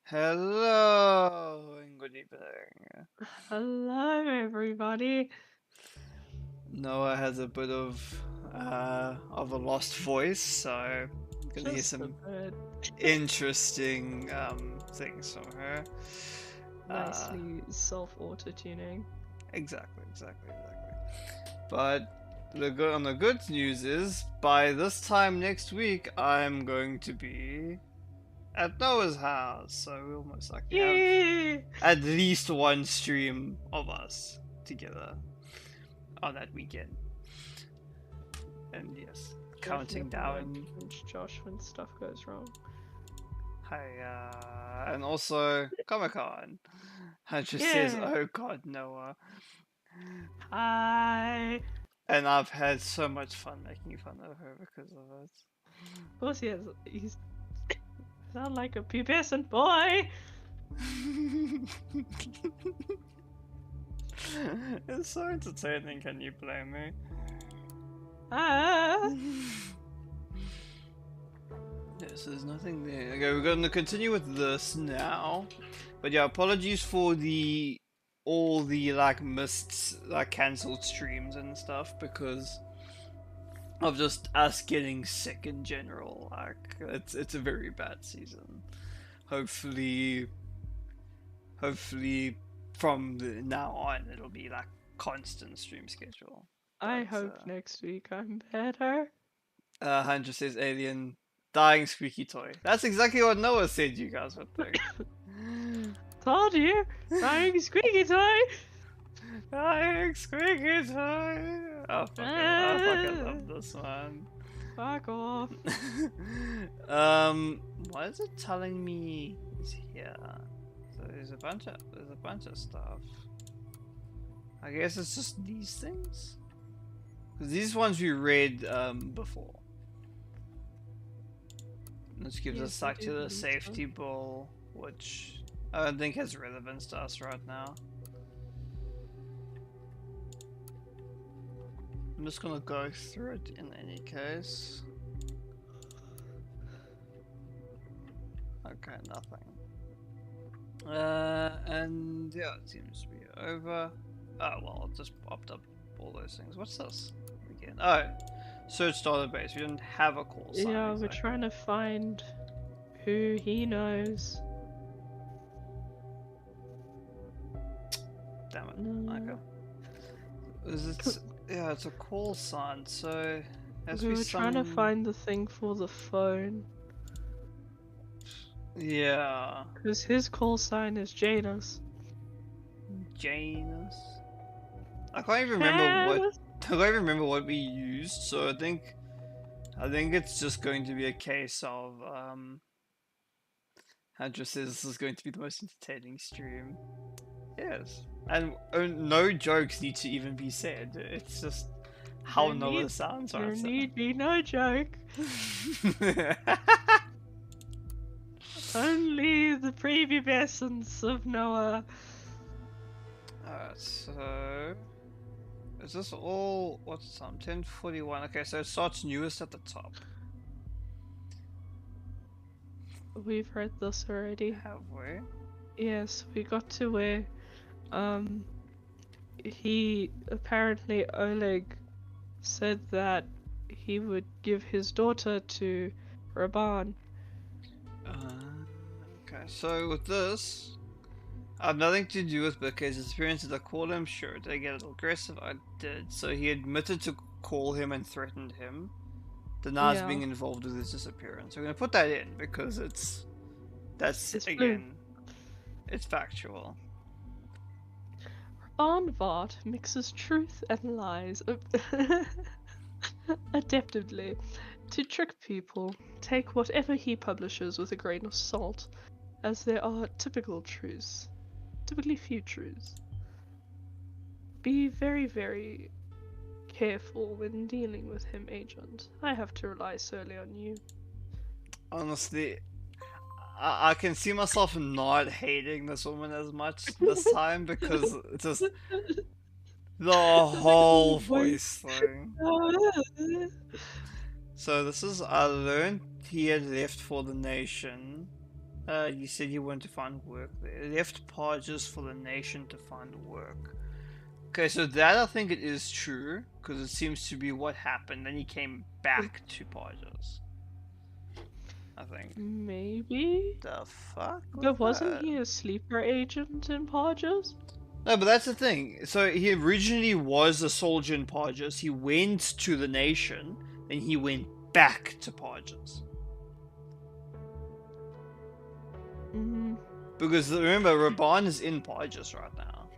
Hello and good evening. Hello, everybody. Noah has a bit of a lost voice, so I'm gonna hear Just a some bit interesting things from her. Uh, nicely self-auto tuning. exactly. But the good news is, by this time next week, I'm going to be at Noah's house, so we'll most likely have Yeah. at least one stream of us together on that weekend. And yes, counting Definitely won't down. pinch Josh when stuff goes wrong. Hi, and also Comic Con. And just says, Yeah. "Oh God, Noah." Hi. And I've had so much fun making fun of her because of it. Of course he has. He's sound like a pubescent boy. It's so entertaining. Can you blame me? Ah. Yes, there's nothing there. Okay, we're going to continue with this now. But yeah, apologies for the all the like missed like cancelled streams and stuff because of just us getting sick in general. Like it's a very bad season. Hopefully, hopefully from now on it'll be like constant stream schedule. I But hope next week I'm better. Hunter says alien dying squeaky toy. That's exactly what Noah said you guys would think. Told you. Dying squeaky toy. Dying squeaky toy. Oh fuck it. I fucking love this one. Fuck off. What is it telling me is here? So there's a bunch of stuff. I guess it's just these things. Because these ones we read before. This gives Yes, us we back do to the believe so. safety ball, which I don't think has relevance to us right now. I'm just gonna go through it in any case. Okay, nothing. And yeah, it seems to be over. Oh well, it just popped up all those things. What's this again? Oh, search database. We didn't have a call sign. Yeah, we're exactly. trying to find who he knows. Damn it. No. Okay. Is it? Yeah, it's a call sign. So has We to be were trying to some. find the thing for the phone. Yeah, Because his call sign is Janus. Janus. I can't even remember what. I can't even remember what we used. So I think it's just going to be a case of Hunter says this is going to be the most entertaining stream. Yes. And no jokes need to even be said. It's just how Noah sounds There right need be no joke. now. Only the prepubescence of Noah. Alright, so is this all what's the time? 10:41. Okay, so it starts newest at the top. We've read this already. Have we? Yes, we got to where he apparently Oleg said that he would give his daughter to Raban. Okay, so with this, I have nothing to do with Bakay's experiences. I called him, sure. Did I get a little aggressive? I did. So he admitted to call him and threatened him. Denies Yeah. being involved with his disappearance. We're gonna put that in because it's It's again, it's factual. Raban mixes truth and lies adeptly to trick people. Take whatever he publishes with a grain of salt, as there are typically few truths. Be very, very careful when dealing with him, Agent. I have to rely solely on you. Honestly, I can see myself not hating this woman as much this time because it's just the whole voice thing. So this is I learned he had left for the nation. You said you wanted to find work there. Left Podgers for the nation to find work. Okay, so that I think it is true, because it seems to be what happened. Then he came back to Podgers. I think. Maybe? The fuck? But wasn't he a sleeper agent in Podgers? No, but that's the thing. So he originally was a soldier in Podgers. He went to the nation, then he went back to Podgers. Mm, Because remember, Raban is in Podgers right now.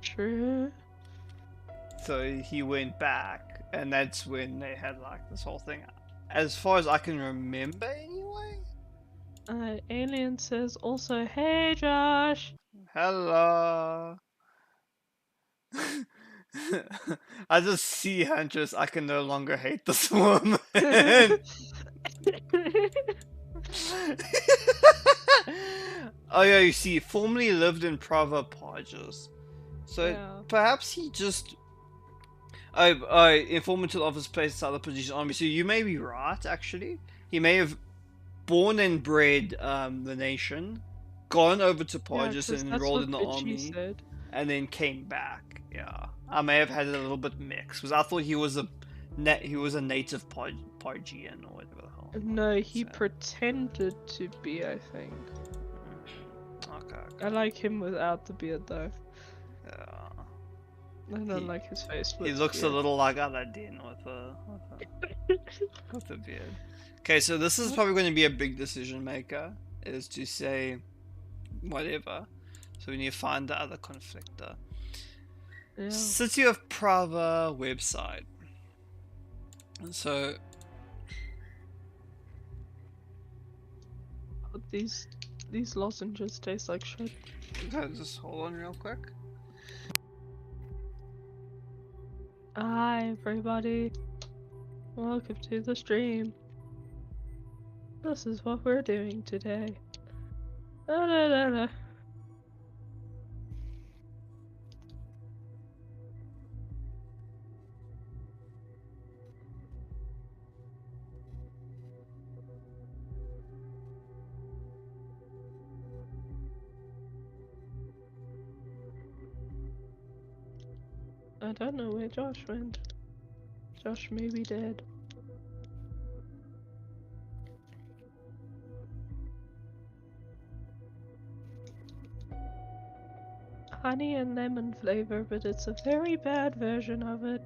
true. So he went back, and that's when they had like this whole thing. As far as I can remember, anyway. Alien says also, hey Josh! Hello. I just see Huntress. I can no longer hate this woman. Oh yeah, you see, formerly lived in Prava Podgers. So Yeah. perhaps he just informant to the office placed outside the position army. So you may be right, actually. He may have born and bred the nation, gone over to Podgers and enrolled in the army, and then came back. Yeah, I may have had it a little bit mixed because I thought he was a native Podgian or whatever the hell. No, he pretended to be, I think. Okay. I like him without the beard though. Yeah. I don't like his face. He looks a little like Aladdin with the beard. Okay, so this is probably going to be a big decision maker, is to say whatever. So we need to find the other conflictor. Yeah. City of Prava website. So These lozenges taste like shit. okay, just hold on real quick. Hi everybody, welcome to the stream. This is what we're doing today. Da, da, da, da. I don't know where Josh went. Josh may be dead. Honey and lemon flavor, but it's a very bad version of it.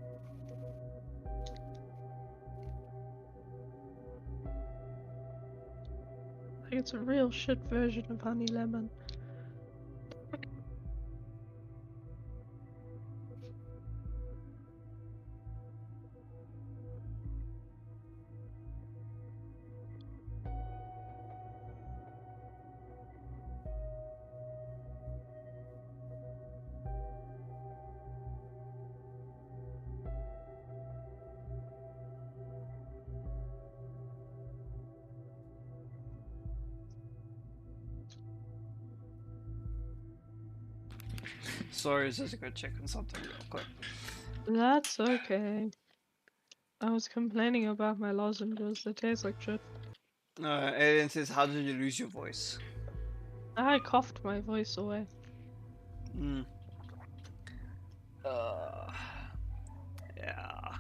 Like it's a real shit version of honey lemon. Sorry, just go check on something real quick. That's okay. I was complaining about my lozenges, they taste like shit. Alien says, how did you lose your voice? I coughed my voice away. Hmm. Yeah.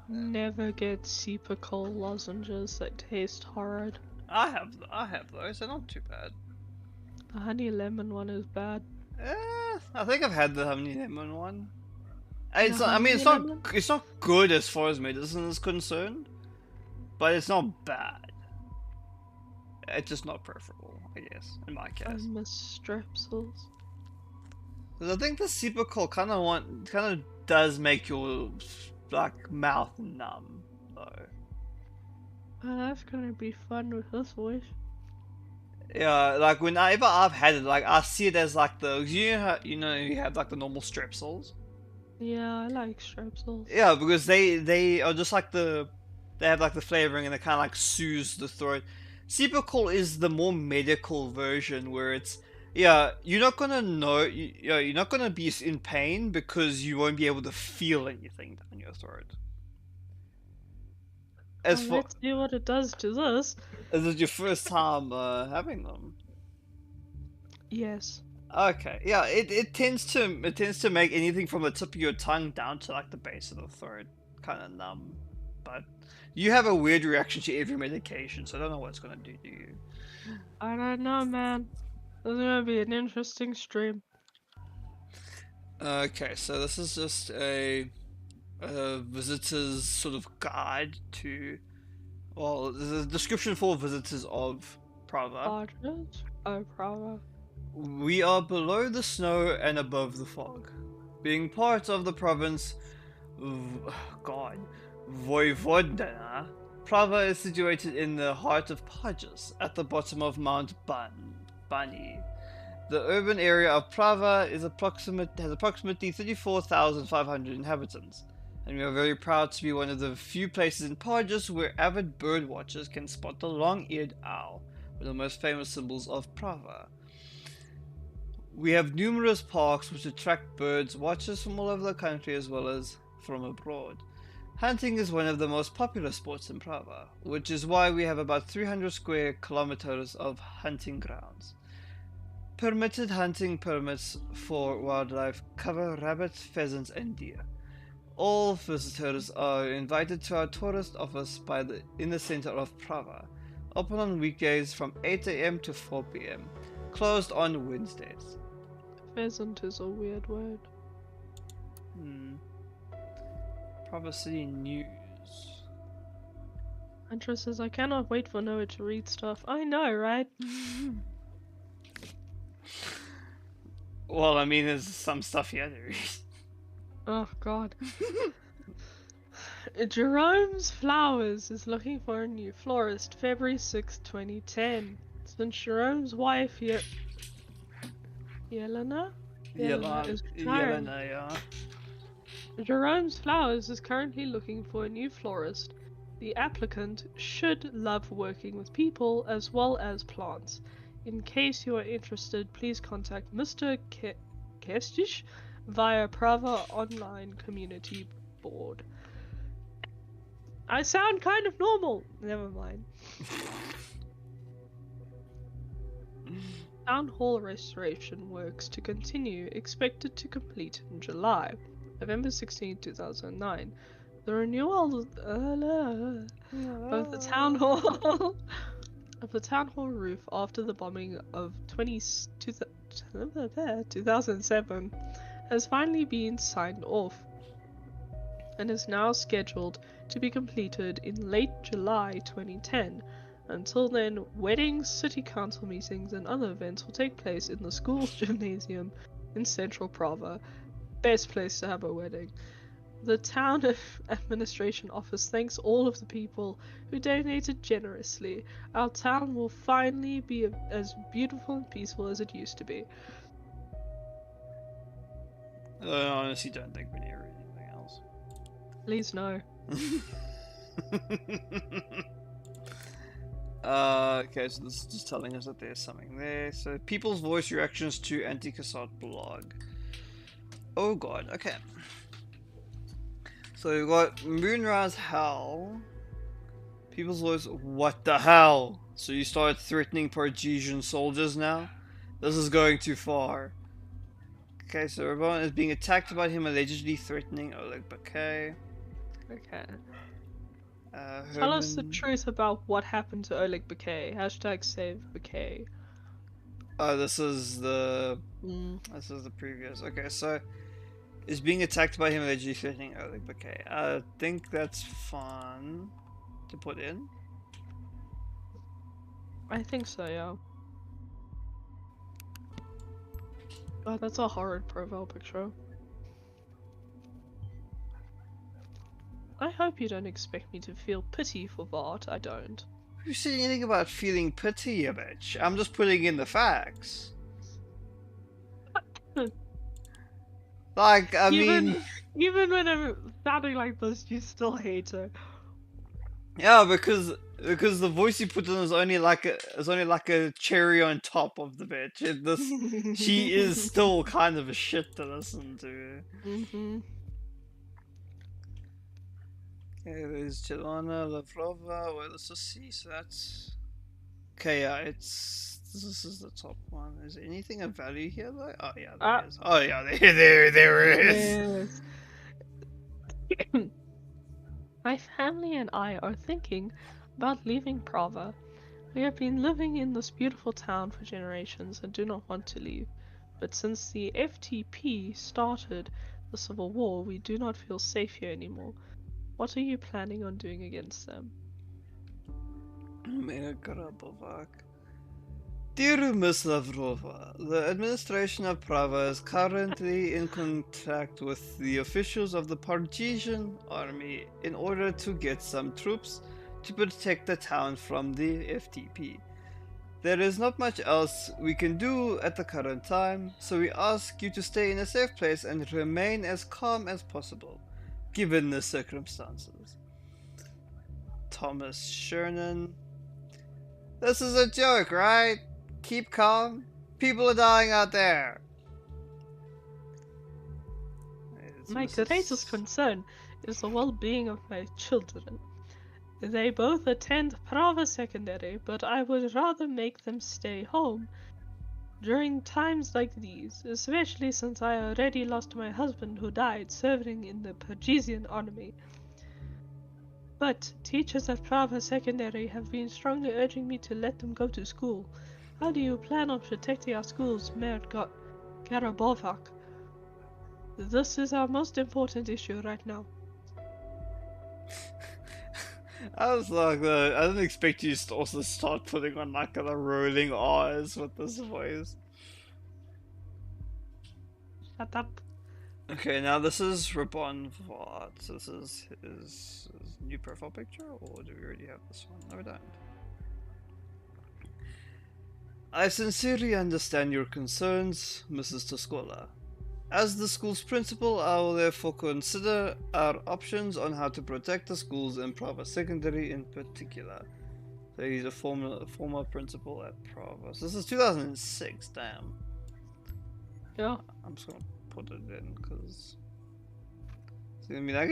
Never get super cold lozenges that taste horrid. I have those. They're not too bad. The honey lemon one is bad. I think I've had the honey lemon one. The It's not, I mean, honey it's not good as far as medicine is concerned, but it's not bad. It's just not preferable, I guess, in my I case. miss strepsils. Because I think the super cold kind of does make your like mouth numb, though. Oh, that's gonna be fun with this voice. Yeah, like whenever I've had it, like I see it as like you have like the normal strepsils. Yeah, I like strepsils. Yeah, because they are just like they have like the flavoring and they kind of like soothe the throat. Super cool is the more medical version where it's you're not gonna know you're not gonna be in pain because you won't be able to feel anything down your throat. as Well, for let's see what it does to this. is it your first time having them? Yes. Okay, yeah, it tends to make anything from the tip of your tongue down to like the base of the throat kind of numb. But you have a weird reaction to every medication, so I don't know what it's gonna do to you. I don't know, man. This is gonna be an interesting stream. Okay, so this is just a visitor's sort of guide to, well, there's a description for visitors of Prava. Barges? Oh, bravo. We are below the snow and above the fog. Being part of the province, God, Voivodina, Prava is situated in the heart of Pages, at the bottom of Mount Bani. The urban area of Prava has approximately 34,500 inhabitants, and we are very proud to be one of the few places in Pages where avid bird watchers can spot the long-eared owl, one of the most famous symbols of Prava. We have numerous parks which attract birds watchers from all over the country as well as from abroad. Hunting is one of the most popular sports in Prava, which is why we have about 300 square kilometers of hunting grounds. Permitted hunting permits for wildlife cover rabbits, pheasants, and deer. All visitors are invited to our tourist office in the center of Prava, open on weekdays from 8 a.m. to 4 p.m., closed on Wednesdays. Pheasant is a weird word. Prava City News. Huntress says, I cannot wait for Noah to read stuff. I know, right? Well, I mean, there's some stuff here to read. Oh, God. Jerome's Flowers is looking for a new florist, February 6, 2010. Since Jerome's wife, Yelena is retiring. Yelena, yeah. Jerome's Flowers is currently looking for a new florist. The applicant should love working with people as well as plants. In case you are interested, please contact Mr. Kestish via Prava Online Community Board. I sound kind of normal. Never mind. Town Hall restoration works to continue, expected to complete in July. November 16, 2009. The renewal of the town hall of the town hall roof after the bombing of 2007 has finally been signed off and is now scheduled to be completed in late July 2010. Until then, weddings, city council meetings, and other events will take place in the school's gymnasium in central Prava. Best place to have a wedding. The town administration office thanks all of the people who donated generously. Our town will finally be as beautiful and peaceful as it used to be. I honestly don't think we need to read anything else. Please no. Okay, so this is just telling us that there's something there. So, people's voice reactions to anti-Cassat blog. Oh god, okay. So we've got Moonrise Hell. People's voice, what the hell? So you started threatening Pargesian soldiers now? This is going too far. Okay, so everyone is being attacked by him allegedly threatening Oleg Bakay. Okay. Tell us the truth about what happened to Oleg Bakay. Hashtag save Bakay. Oh, this is the previous. Okay, so is being attacked by him allegedly threatening Oleg Bakay. I think that's fun to put in. I think so, yeah. Oh, that's a horrid profile picture. I hope you don't expect me to feel pity for Vart. I don't. Who said anything about feeling pity, you bitch? I'm just putting in the facts. Like, I mean... Even when I'm sounding like this, you still hate her. Yeah, because the voice you put in is only like a cherry on top of the bitch. She is still kind of a shit to listen to. Okay, there's Jelana, Lavrova, well, let's just see, so that's... Okay, yeah, this is the top one. Is there anything of value here, though? Oh, yeah, there Ah, is. Oh, yeah, there is! yes. My family and I are thinking about leaving Prava. We have been living in this beautiful town for generations and do not want to leave. But since the FTP started the civil war, we do not feel safe here anymore. What are you planning on doing against them? Dear Miss Lavrova, the administration of Prava is currently in contact with the officials of the Parisian army in order to get some troops to protect the town from the FTP. There is not much else we can do at the current time, so we ask you to stay in a safe place and remain as calm as possible, given the circumstances. Thomas Shernan. This is a joke, right? Keep calm. People are dying out there. My greatest concern is the well-being of my children. They both attend Prava Secondary, but I would rather make them stay home during times like these, especially since I already lost my husband who died serving in the Parisian army. But teachers at Prava Secondary have been strongly urging me to let them go to school. How do you plan on protecting our schools, Mayor Garabovak? This is our most important issue right now. I was like, I didn't expect you to also start putting on like the rolling R's with this voice. Shut up. Okay, now this is Rabon Vart. This is his new profile picture, or do we already have this one? No, we don't. I sincerely understand your concerns, Mrs. Toscola. As the school's principal, I will therefore consider our options on how to protect the schools in Prava Secondary in particular. So he's a former principal at Prava. So this is 2006, damn. Yeah. I'm just gonna put it in because it's gonna be like,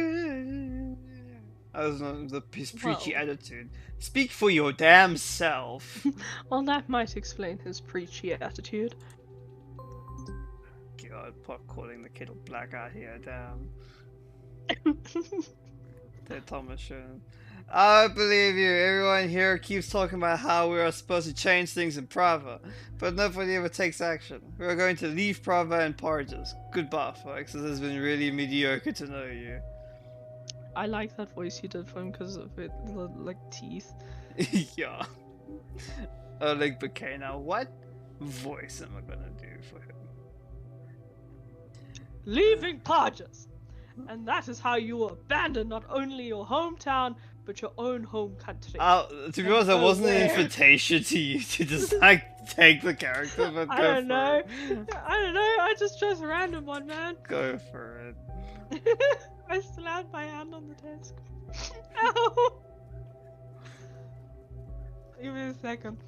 I was not his preachy attitude. Speak for your damn self. Well, that might explain his preachy attitude. God, pot calling the kettle black out here, damn. Dead Thomas Sherman. I believe you. Everyone here keeps talking about how we are supposed to change things in Prava, but nobody ever takes action. We are going to leave Prava and Parges. Goodbye, folks. This has been really mediocre to know you. I like that voice you did for him because of it, like teeth. Yeah. Oh, like Bakay. Now, what voice am I gonna do for him? Leaving Parges! And that is how you abandon not only your hometown, but your own home country. To be honest, that wasn't an invitation to you to just like take the character, but I go don't for know. it. I don't know. I just chose a random one, man. Go for it. I slammed my hand on the desk. Ow! Give me a second.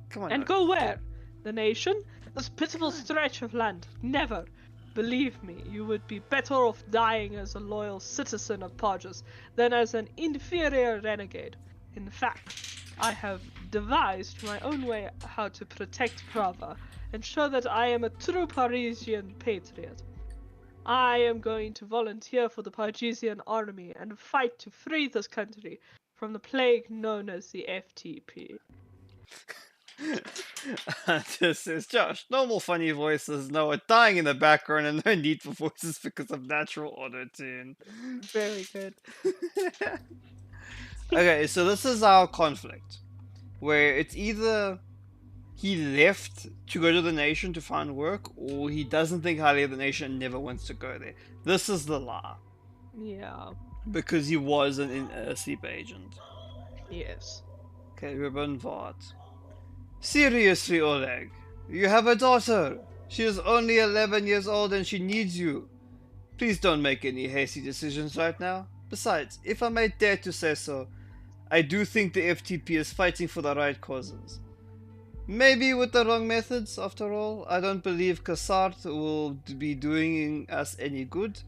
Come on. And go where? The nation? This pitiful stretch of land? Never. Believe me, you would be better off dying as a loyal citizen of Parges than as an inferior renegade. In fact, I have devised my own way how to protect Prava and show that I am a true Parisian patriot. I am going to volunteer for the Parisian army and fight to free this country from the plague known as the FTP. This is Josh. Normal funny voices, Noah dying in the background, and no need for voices because of natural auto-tune. Very good. Okay, so this is our conflict, where it's either he left to go to the nation to find work, or he doesn't think highly of the nation and never wants to go there. This is the lie. Yeah. Because he was a sleep agent. Yes. Okay, Ruben Vart. Seriously, Oleg, you have a daughter. She is only 11 years old and she needs you. Please don't make any hasty decisions right now. Besides, if I may dare to say so, I do think the FTP is fighting for the right causes. Maybe with the wrong methods, after all. I don't believe Kassart will be doing us any good,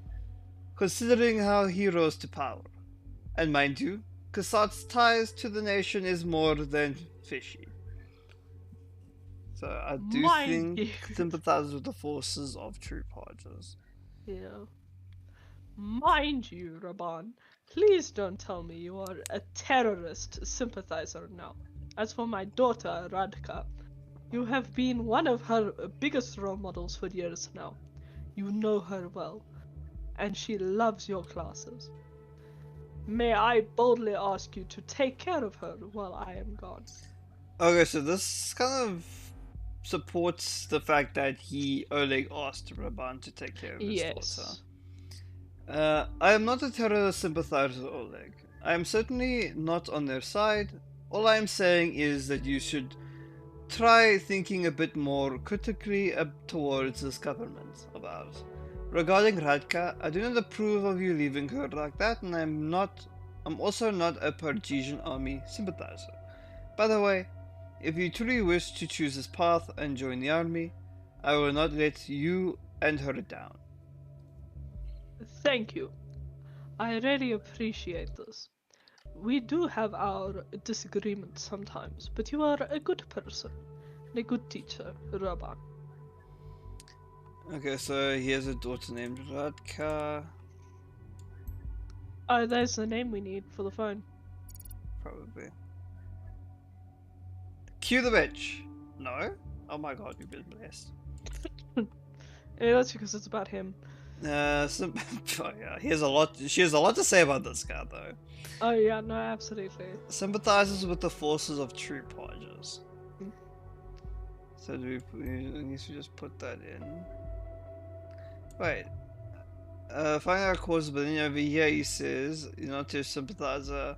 considering how he rose to power. And mind you, Kassart's ties to the nation is more than fishy. So I do Mind think you. sympathize with the forces of true Podgers. Yeah. Mind you, Raban, please don't tell me you are a terrorist sympathizer now. As for my daughter, Radka, you have been one of her biggest role models for years now. You know her well, and she loves your classes. May I boldly ask you to take care of her while I am gone? Okay, so this kind of supports the fact that Oleg asked Raban to take care of his daughter. Yes. I am not a terrorist sympathizer, Oleg. I am certainly not on their side. All I am saying is that you should try thinking a bit more critically towards this government of ours. Regarding Radka, I do not approve of you leaving her like that, and I'm also not a Parisian army sympathizer. By the way, if you truly wish to choose this path and join the army, I will not let you and her down. Thank you. I really appreciate this. We do have our disagreements sometimes, but you are a good person and a good teacher, Raban. Okay, so he has a daughter named Radka. Oh, there's the name we need for the phone. Probably. Cue the bitch. No? Oh my god, you've been blessed. Yeah, that's because it's about him. Some, oh yeah, he has a lot. She has a lot to say about this guy, though. Oh yeah, no, absolutely. Sympathizes with the forces of true Podgers. Mm. So do we need to just put that in? Wait. Finding out causes, but then over here he says, you know, to sympathizer,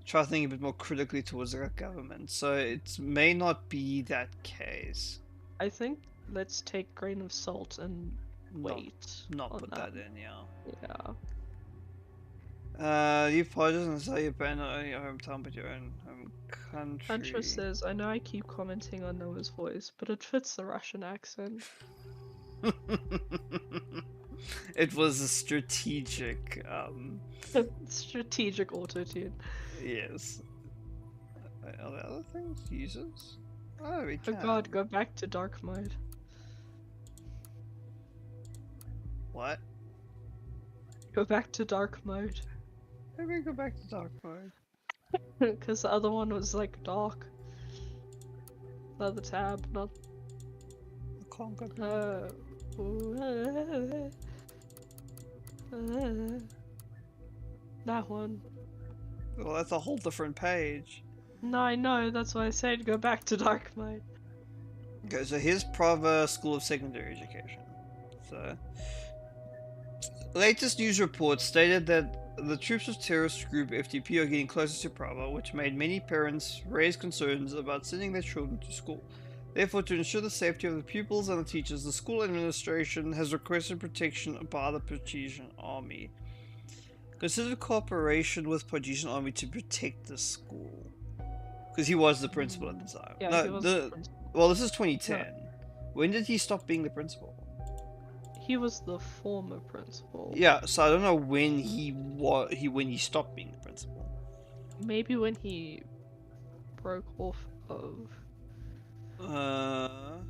try thinking a bit more critically towards the government. So it may not be that case. I think let's take grain of salt and wait. Not on put that in, yeah. Yeah. You Podgers and say you ban not only your hometown but your own home country. Huntress says, I know I keep commenting on Noah's voice, but it fits the Russian accent. It was a strategic, Strategic auto-tune. yes. Are there other things? Users? Oh, we Oh can. god, go back to dark mode. What? Go back to dark mode. How do we go back to dark mode? Because the other one was like dark. The other tab, not. I can't go back. That one. Well, that's a whole different page. No, I know, that's why I said go back to dark mode. Okay, so here's Prava School of Secondary Education. So, latest news reports stated that the troops of terrorist group FTP are getting closer to Prava, which made many parents raise concerns about sending their children to school. Therefore, to ensure the safety of the pupils and the teachers, the school administration has requested protection by the Parisian army. Consider cooperation with Parisian army to protect the school. Because he was the principal at the time. Yeah, No, he was the principal. well, this is 2010. When did he stop being the principal? He was the former principal. Yeah, so I don't know when when he stopped being the principal. Maybe when he broke off of.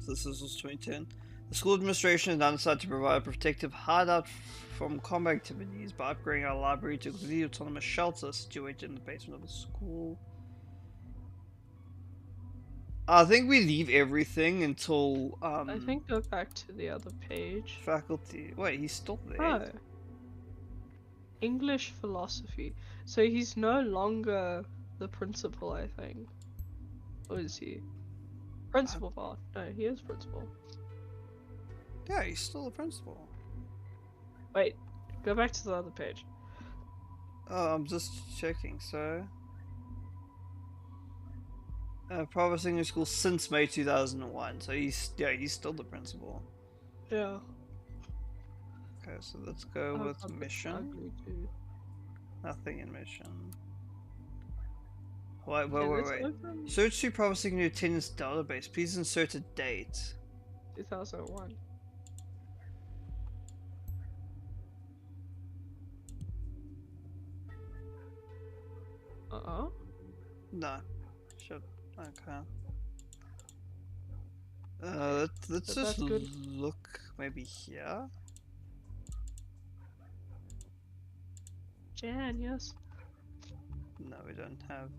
This was 2010. The school administration has now decided to provide a protective hideout from combat activities by upgrading our library to a completely autonomous shelter situated in the basement of the school. I think we leave everything until I think go back to the other page. faculty. Wait, he's still there. Oh. English philosophy. So he's no longer the principal, I think. Or is he? Principal part. No, he is principal. Yeah, he's still the principal. Wait, go back to the other page. Oh, I'm just checking. So, private English school since May 2001. So he's still the principal. Yeah. Okay, so let's go Oh, with God, that's mission. ugly too. Nothing in mission. Wait, Okay, let's wait. open Search through processing your attendance database. Please insert a date. 2001. Uh-oh. No. Shut. Okay. Let's But just that's good. look maybe here. Jan, yes. No, we don't have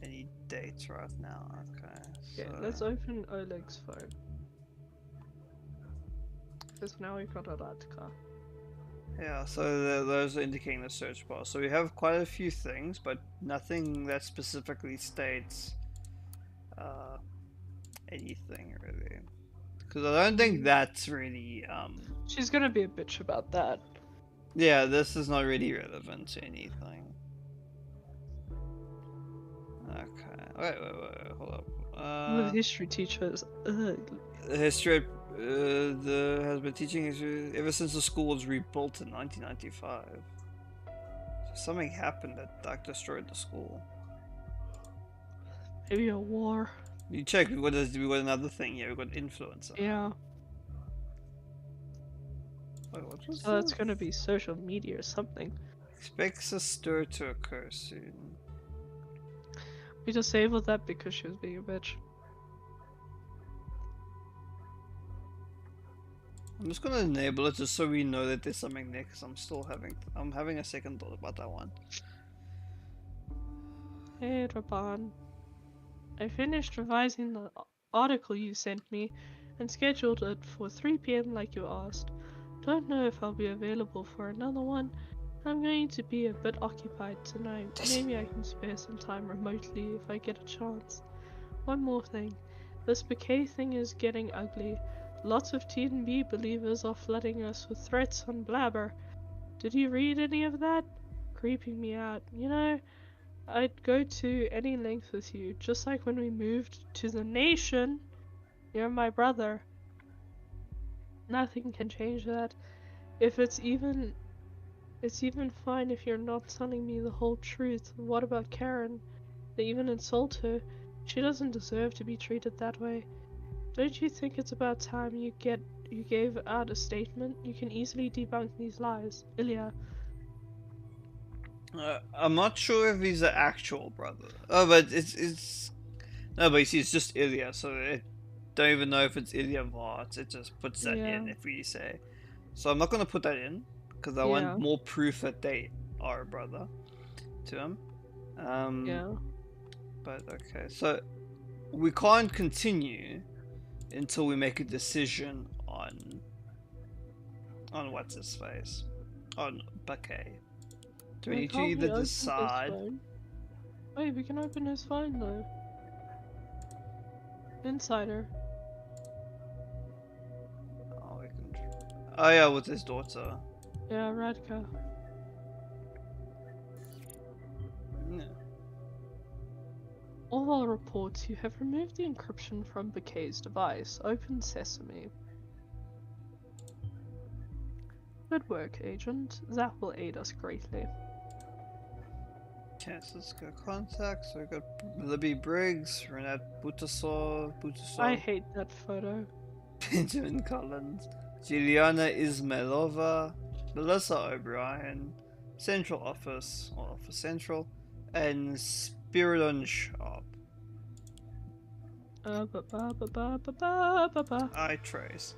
any dates right now. Okay. Okay, So let's open Oleg's phone. Because now we've got a car. yeah, so those are indicating the search bar. So we have quite a few things, but nothing that specifically states anything really. Because I don't think that's really She's gonna be a bitch about that. yeah, this is not really relevant to anything. Okay. Wait, hold up. The history teachers. Ugh. History has been teaching history ever since the school was rebuilt in 1995. So something happened that destroyed the school. Maybe a war. You check. We got another thing here. We got influencer. Yeah. Wait, what was So that's this? gonna be social media or something. Expects a stir to occur soon. We disabled that because she was being a bitch. I'm just gonna enable it just so we know that there's something there. Cause I'm having a second thought about that one. Hey, Raban. I finished revising the article you sent me and scheduled it for 3 p.m. like you asked. Don't know if I'll be available for another one. I'm going to be a bit occupied tonight. Maybe I can spare some time remotely if I get a chance. One more thing. This Bakay thing is getting ugly. Lots of T&B believers are flooding us with threats on Blabber. Did you read any of that? Creeping me out. You know, I'd go to any length with you, just like when we moved to the nation. You're my brother. Nothing can change that. If it's even fine if you're not telling me the whole truth. What about Karen? They even insult her. She doesn't deserve to be treated that way. Don't you think it's about time you gave out a statement? You can easily debunk these lies. Ilya. I'm not sure if he's an actual brother. Oh, but it's no, but you see, it's just Ilya, so I don't even know if it's Ilya Vart. It just puts that Yeah. in if we say. So I'm not gonna put that in because I Yeah. want more proof that they are a brother to him. Yeah. But okay, so we can't continue until we make a decision on what's his face, on Bakay. Do we Why need to can't we either open his decide? phone? Wait, we can open his phone though. Insider. Oh, we can. Oh yeah, with his daughter. Yeah, Radka. Yeah. Orwell reports you have removed the encryption from Bakay's device. Open sesame. Good work, Agent. That will aid us greatly. Okay, so let's go contacts. So we got Libby Briggs, Renat Butasov, I hate that photo. Benjamin Collins, Juliana Ismailova, Melissa O'Brien, Central Office, or Office Central, and Spiridon Sharp. I trace.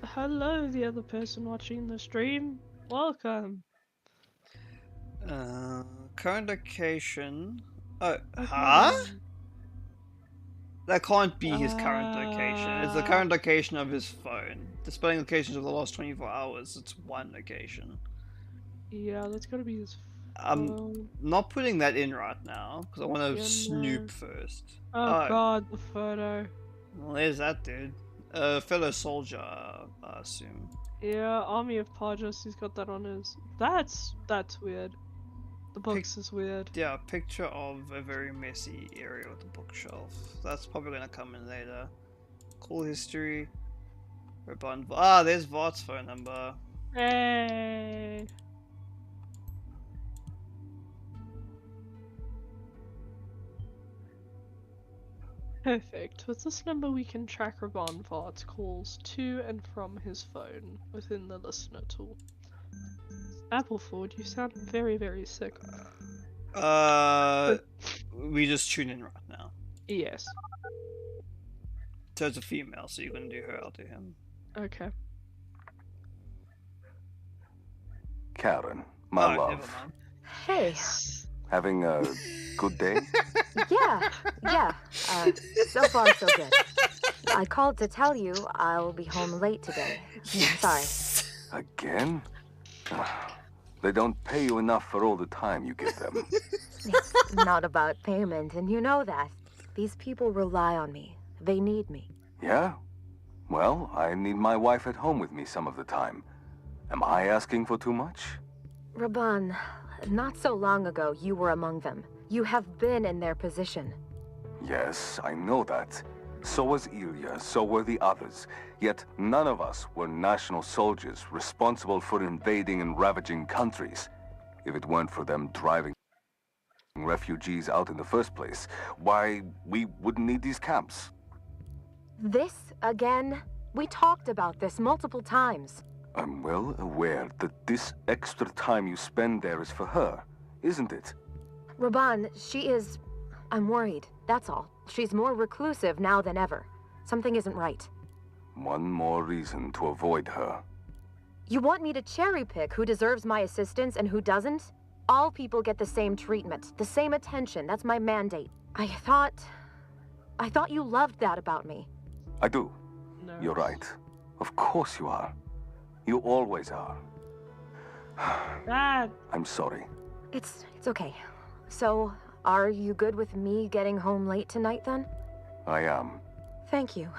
Hello, the other person watching the stream. Welcome. Current location. Oh, Okay, huh? then. That can't be his current location. It's the current location of his phone. Displaying locations of the last 24 hours. It's one location. Yeah, that's gotta be his I'm phone. not putting that in right now because I want to Yeah, snoop no. first. Oh god, the photo. Well, there's that dude. Fellow soldier, I assume. Yeah, Army of Pajas, he's got that on his... That's weird. The books is weird. Yeah, a picture of a very messy area with a bookshelf. That's probably gonna come in later. Call history. There's Vart's phone number. Hey! Perfect. With this number, we can track Raban Vard's calls to and from his phone within the listener tool. Appleford, you sound very, very sick. We just tune in right now. Yes. So it's a female, so you're gonna do her, I'll do him. Okay. Karen, my Never love. mind. Hey. Having a good day? Yeah. So far so good. I called to tell you I'll be home late today. Yes. Sorry. Again? They don't pay you enough for all the time you give them. It's not about payment, and you know that. These people rely on me. They need me. Yeah? Well, I need my wife at home with me some of the time. Am I asking for too much? Raban, not so long ago you were among them. You have been in their position. Yes, I know that. So was Ilya, so were the others. Yet none of us were national soldiers responsible for invading and ravaging countries. If it weren't for them driving refugees out in the first place, why, we wouldn't need these camps. This again? We talked about this multiple times. I'm well aware that this extra time you spend there is for her, isn't it? Raban, she is... I'm worried, that's all. She's more reclusive now than ever. Something isn't right. One more reason to avoid her. You want me to cherry-pick who deserves my assistance and who doesn't? All people get the same treatment, the same attention. That's my mandate. I thought you loved that about me. I do. No. You're right. Of course you are. You always are. Dad. I'm sorry. It's okay. So, are you good with me getting home late tonight then? I am. Thank you.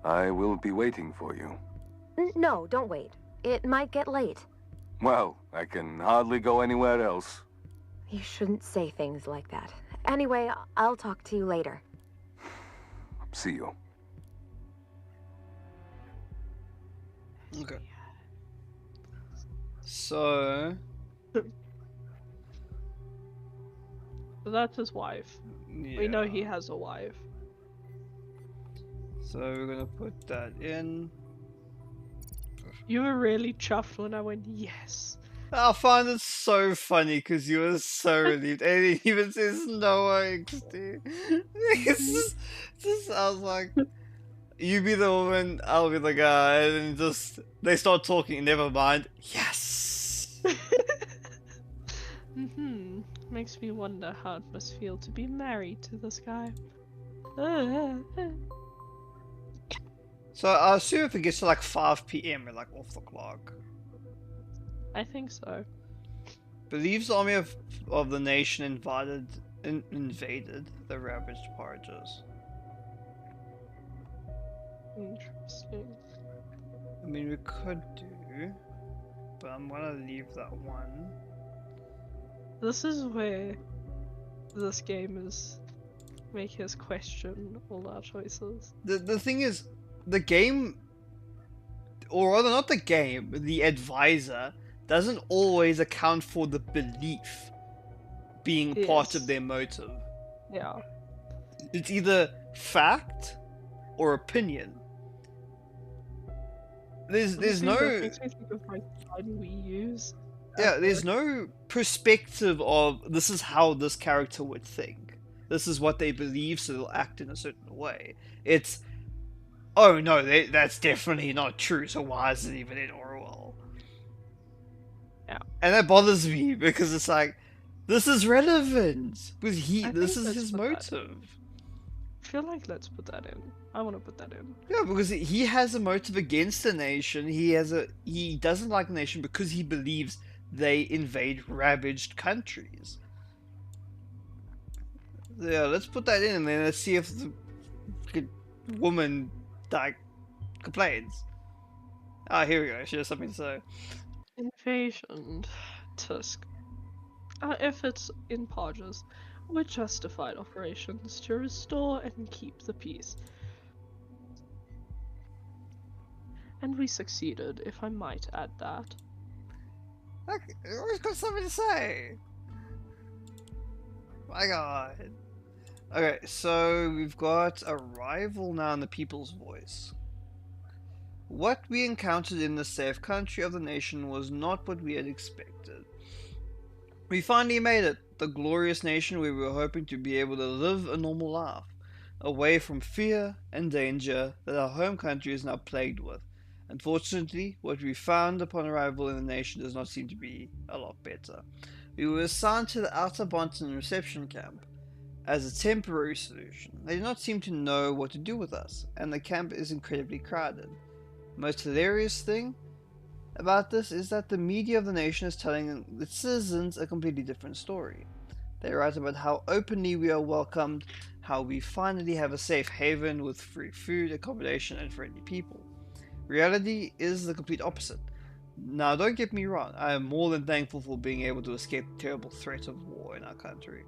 I will be waiting for you. No, don't wait. It might get late. Well, I can hardly go anywhere else. You shouldn't say things like that. Anyway, I'll talk to you later. See you. Okay. So... That's his wife. yeah. We know he has a wife. So we're gonna put that in. You were really chuffed when I went, yes. I find it so funny because you were so relieved. And it even says no XD. It's just, I was like, you be the woman, I'll be the guy, and just, they start talking, never mind. Yes! Makes me wonder how it must feel to be married to this guy. So I assume if it gets to like 5 PM, we're like off the clock. I think so. Believes the army of the nation invaded the ravaged parages. Interesting. I mean, we could do, but I'm gonna leave that one. This is where this game is making us question all our choices. The thing is, the game, or rather not the game, the advisor doesn't always account for the belief being part of Yes. their motive. Yeah. It's either fact or opinion. There's Honestly, no that makes me think of my side we use. yeah, there's no perspective of this is how this character would think. This is what they believe, so they'll act in a certain way. It's, oh no, that's definitely not true, so why is it even in Orwell? Yeah. And that bothers me, because it's like, this is relevant! Because this is let's his put that in. motive. I feel like let's put that in. I want to put that in. Yeah, because he has a motive against the nation. He doesn't like the nation because he believes they invade ravaged countries. Yeah, let's put that in and then let's see if the woman complains. Ah, here we go. She has something to say. Invasion. Tusk. Our efforts in Parges were justified operations to restore and keep the peace. And we succeeded, if I might add that. Look, always got something to say. My God. Okay, so we've got a rival now in the People's Voice. What we encountered in the safe country of the nation was not what we had expected. We finally made it, the glorious nation where we were hoping to be able to live a normal life, away from fear and danger that our home country is now plagued with. Unfortunately, what we found upon arrival in the nation does not seem to be a lot better. We were assigned to the Outer Bonton reception camp as a temporary solution. They do not seem to know what to do with us, and the camp is incredibly crowded. Most hilarious thing about this is that the media of the nation is telling the citizens a completely different story. They write about how openly we are welcomed, how we finally have a safe haven with free food, accommodation, and friendly people. Reality is the complete opposite. Now, don't get me wrong, I am more than thankful for being able to escape the terrible threat of war in our country.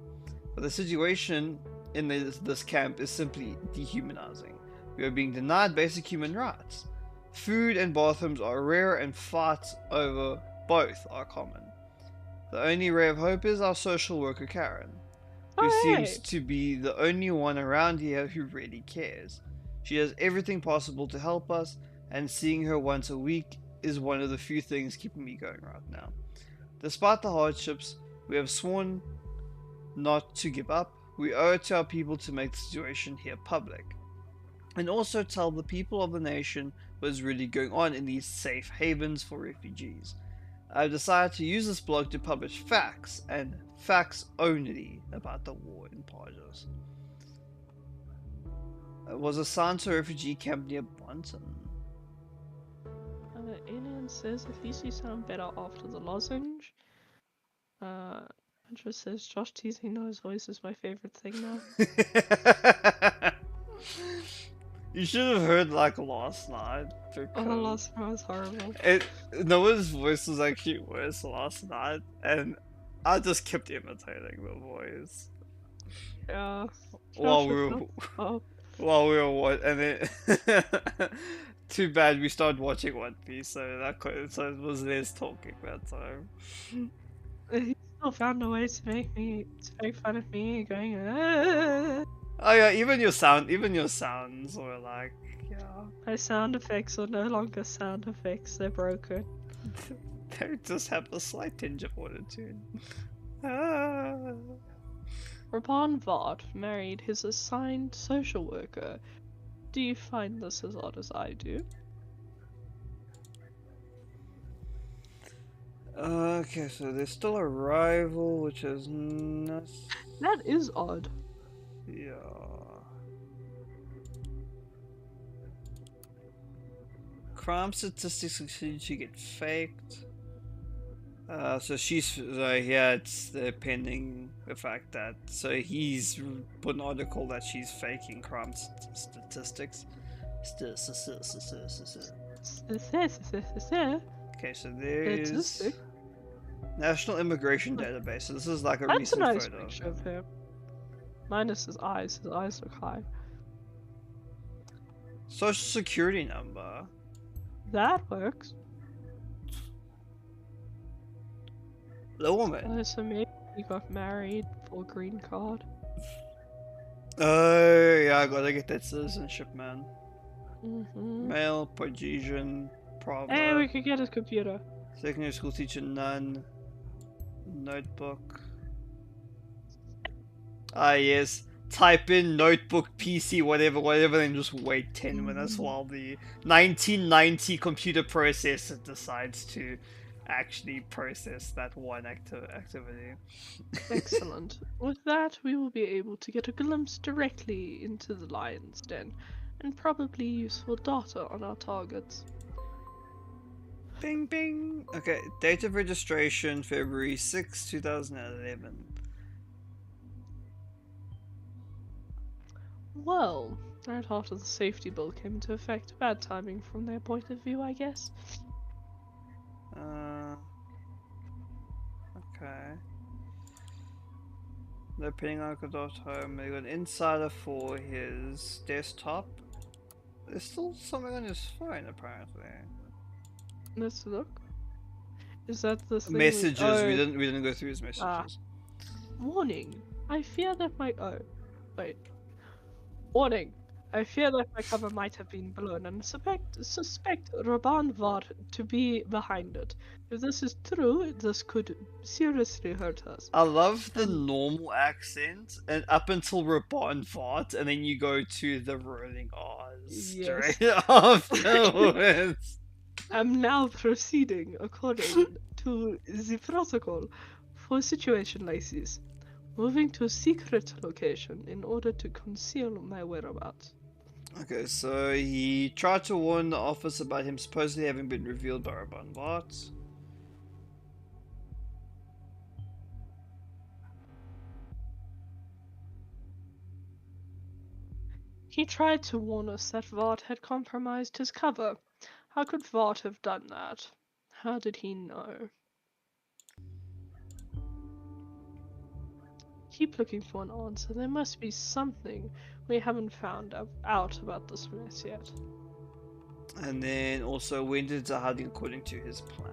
But the situation in this camp is simply dehumanizing. We are being denied basic human rights. Food and bathrooms are rare, and fights over both are common. The only ray of hope is our social worker Karen, who seems to be the only one around here who really cares. She does everything possible to help us, and seeing her once a week is one of the few things keeping me going right now. Despite the hardships, we have sworn not to give up. We owe it to our people to make the situation here public, and also tell the people of the nation what is really going on in these safe havens for refugees. I've decided to use this blog to publish facts, and facts only, about the war in Pages. It was assigned to a refugee camp near Bonton. Alien says, at least you sound better after the lozenge. Andrew says, Josh teasing Noah's voice is my favorite thing now. You should have heard like last night. Oh, last night was horrible. Noah's voice was actually worse last night, and I just kept imitating the voice. Yeah. While we were watching, and then too bad we started watching One Piece, so it was less talking that time. He still found a way to make fun of me going. Ah. Oh yeah, even your sounds were like, yeah. My sound effects are no longer sound effects; they're broken. They just have a slight tinge of auto-tune. Ah. Raban Vard married his assigned social worker. Do you find this as odd as I do? Okay, so there's still a rival, which is not... That is odd. Yeah. Crime statistics continue to get faked. So it's pending the fact that, so he's put an article that she's faking crime statistics. Okay, so there is National Immigration Database. So this is like a recent photo. That's a nice picture of him. Minus his eyes. His eyes look high. Social Security number. That works. The woman. So maybe he got married for a green card. Oh yeah, I gotta get that citizenship, man. Mm-hmm. Male, Parisian, Bravo. Hey, we could get his computer. Secondary school teacher, none. Notebook. Ah yes. Type in notebook, PC, whatever, then just wait 10 minutes while the 1990 computer processor decides to actually process that one activity. Excellent. With that, we will be able to get a glimpse directly into the lion's den, and probably useful data on our targets. Bing bing! Okay, date of registration, February 6, 2011. Well, right after the safety bill came into effect, bad timing from their point of view, I guess. Okay. No pending Microsoft Home. They got an insider for his desktop. There's still something on his phone, apparently. Let's look. Is that the thing? Messages. We didn't go through his messages. Warning. I fear that my Wait. Warning. I fear that my cover might have been blown and suspect Raban Var to be behind it. If this is true, this could seriously hurt us. I love the normal accent, and up until Rabon Vart, and then you go to the rolling R's Yes. straight afterwards. I'm now proceeding according to the protocol for a situation like this. Moving to a secret location in order to conceal my whereabouts. Okay, so he tried to warn the office about him supposedly having been revealed by Rabon Vart. He tried to warn us that Vart had compromised his cover. How could Vart have done that? How did he know? Keep looking for an answer. There must be something we haven't found out about this mess yet. And then also went into hiding according to his plan.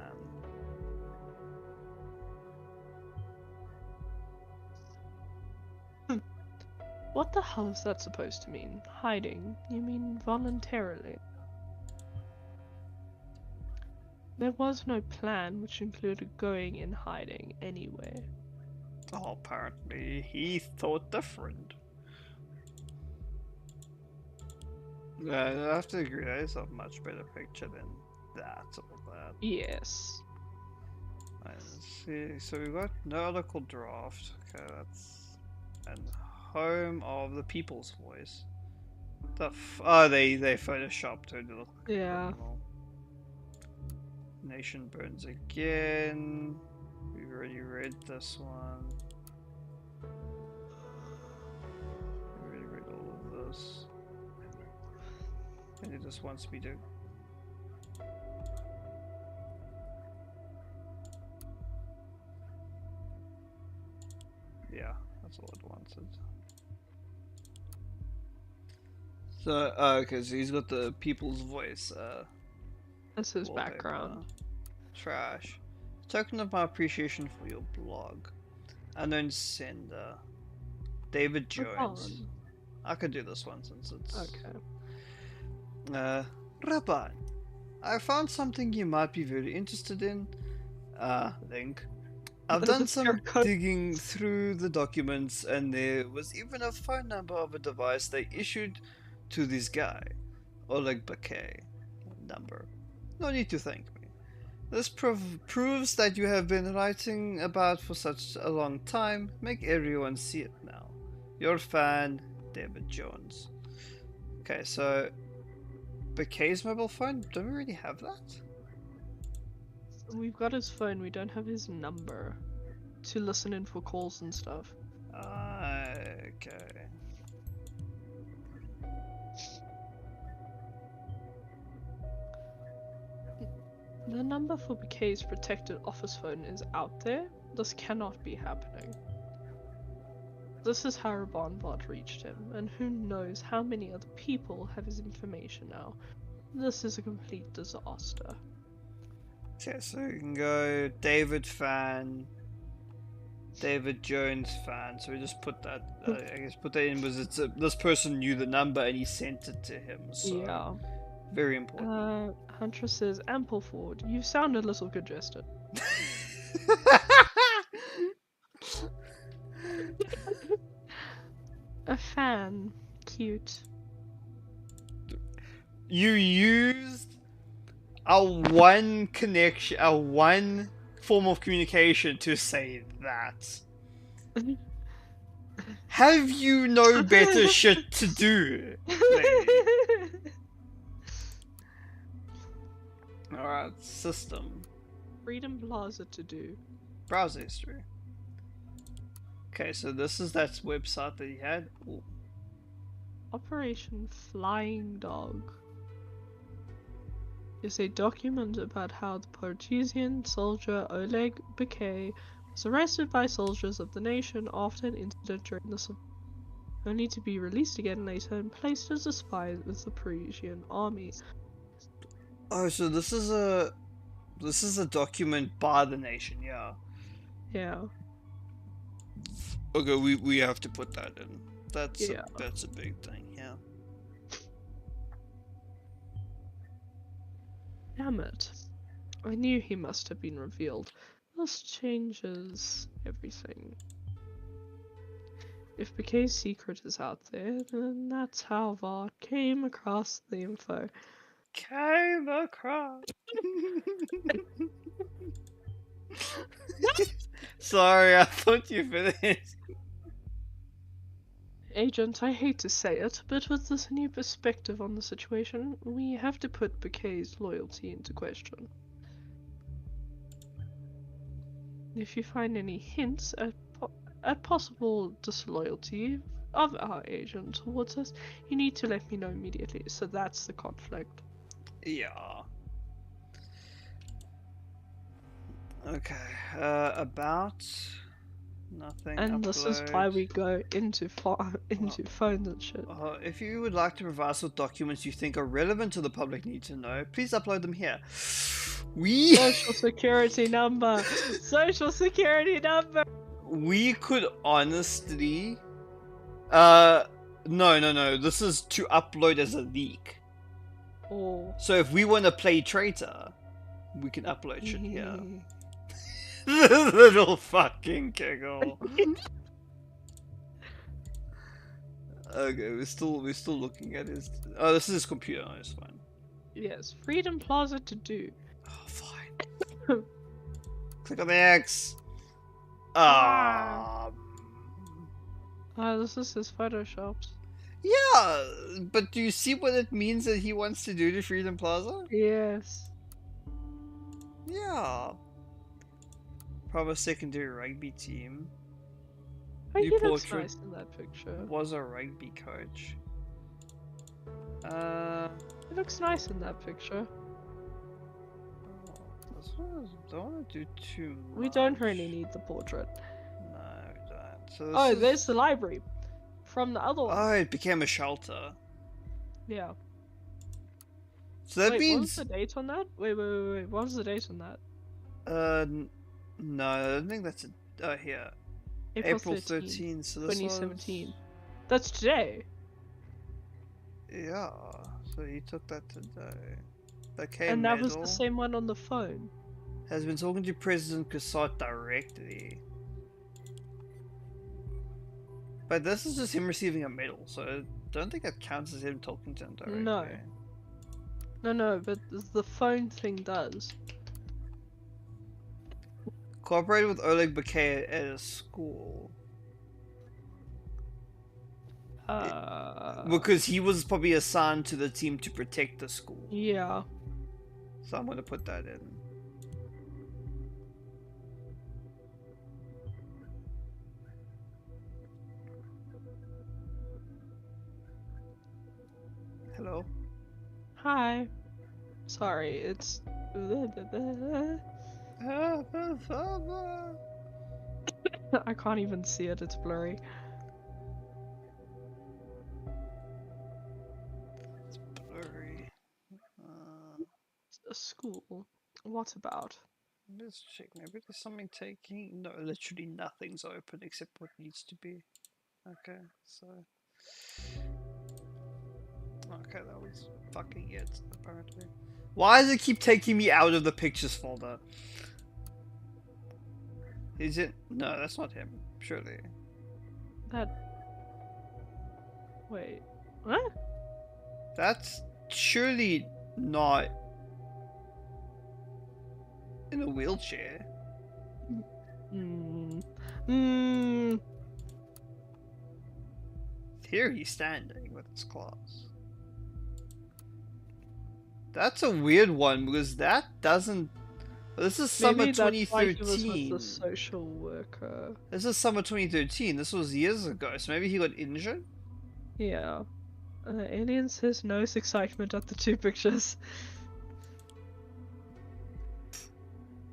What the hell is that supposed to mean? Hiding? You mean voluntarily? There was no plan which included going in hiding anyway. Oh, apparently he thought different. Yeah, I have to agree, that is a much better picture than that or that. Yes. Let's see, so we've got no article draft. Okay, that's... and home of the people's voice. Oh, they photoshopped her little... Yeah. criminal. Nation burns again. We've already read this one. We've already read all of this. And it just wants me to... Yeah, that's all it wanted. So, okay, so he's got the people's voice, That's his wallpaper. background. Trash. Token of my appreciation for your blog. Unknown sender. David Jones. I could do this one since it's... Okay. Raban, I found something you might be very interested in. Link. I've done some digging through the documents, and there was even a phone number of a device they issued to this guy. Oleg Bakay. Number. No need to thank me. This proves that you have been writing about for such a long time. Make everyone see it now. Your fan, David Jones. Okay, so Bakay's mobile phone? Don't we already have that? We've got his phone, we don't have his number to listen in for calls and stuff. Okay. The number for Bakay's protected office phone is out there. This cannot be happening. This is how Rabanbot reached him, and who knows how many other people have his information now. This is a complete disaster. Okay, so you can go David fan, David Jones fan. So we just put that. I guess put that in was this person knew the number and he sent it to him. So Yeah. very important. Huntress says, Ampleford, you sound a little congested. A fan. Cute. You used a one connection, a one form of communication to say that. Have you no better shit to do, lady? Alright, system. Freedom Plaza to do. Browser history. Okay, so this is that website that he had. Ooh. Operation Flying Dog is a document about how the Portuguese soldier Oleg Bakay was arrested by soldiers of the nation after an incident during the Civil War, only to be released again later and placed as a spy with the Parisian army. Oh, so this is a document by the nation, yeah. Yeah. Okay, we have to put that in. That's Yeah. that's a big thing, yeah. Damn it. I knew he must have been revealed. This changes everything. If Bakay's secret is out there, then that's how Vart came across the info. Came across. Sorry, I thought you finished. Agent, I hate to say it, but with this new perspective on the situation, we have to put Bakay's loyalty into question. If you find any hints at possible disloyalty of our agent towards us, you need to let me know immediately. So that's the conflict. Yeah. Okay. About nothing. And this is why Upload. we go into phones and shit. If you would like to provide us with documents you think are relevant to the public need to know, please upload them here. Social security number. Social security number. We could honestly. No. This is to upload as a leak. Oh. So if we want to play traitor, we can upload shit here. Little fucking giggle. Okay, we're still looking at his. Oh, this is his computer. No, it's fine. Yes, Freedom Plaza to do. Oh, fine. Click on the X. Ah. Oh, this is his photoshops. Yeah, but do you see what it means that he wants to do to Freedom Plaza? Yes. Yeah. Probably secondary rugby team. Oh, he New looks portrait. nice in that picture. Was a rugby coach. He looks nice in that picture. Don't want to do too much. We don't really need the portrait. No, we don't. So Oh, this is- there's the library. From the other one. Oh, it became a shelter. Yeah. So that Wait, what was means. the date on that? Wait. What was the date on that? No, I don't think that's it. Oh, here. April 13th. So this 2017. That's today. Yeah. So he took that today. Okay, And that was medal. the same one on the phone. Has been talking to President Kassat directly. But this is just him receiving a medal, so I don't think that counts as him talking to him directly. No. No, but the phone thing does. Cooperated with Oleg Bakay at a school. Because he was probably assigned to the team to protect the school. Yeah. So I'm gonna put that in. Hello? Hi. Sorry, it's. I can't even see it, it's blurry. It's blurry. A school. What about? Let's check. Maybe there's something taking. No, literally nothing's open except what needs to be. Okay, so. Okay, that was fucking it, apparently. Why does it keep taking me out of the pictures folder? Is it? No, that's not him, surely. Wait. What? That's surely not in a wheelchair. Here he's standing with his claws. That's a weird one because that doesn't. This is summer Maybe that's why he was with 2013. the social worker. This is summer 2013. This was years ago, so maybe he got injured? Yeah. Alien says no excitement at the two pictures.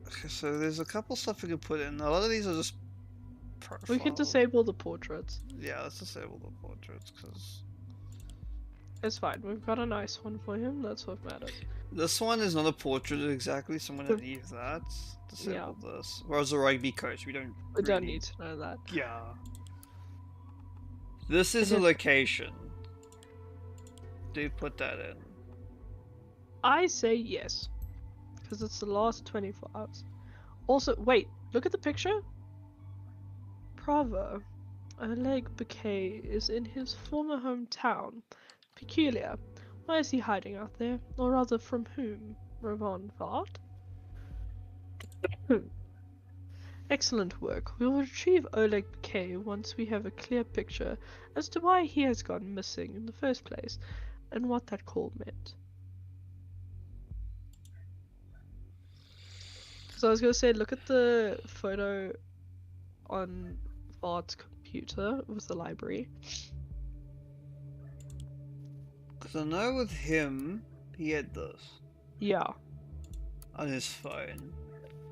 Okay, so there's a couple stuff we can put in. A lot of these are just profile. We can disable the portraits. Yeah, let's disable the portraits, because... It's fine, we've got a nice one for him, that's what matters. This one is not a portrait exactly, so I'm gonna leave that. Disable this. Whereas a rugby coach, we don't We don't really- need to know that. Yeah. This is a location. Do put that in. I say yes, because it's the last 24 hours. Also, wait, look at the picture. Bravo. Oleg Bakay is in his former hometown. Peculiar. Why is he hiding out there? Or rather, from whom? Ravon Vart? Excellent work. We will retrieve Oleg Bakay once we have a clear picture as to why he has gone missing in the first place, and what that call meant. So I was gonna say, look at the photo on Vart's computer with the library. Because I know with him, he had this Yeah, on his phone.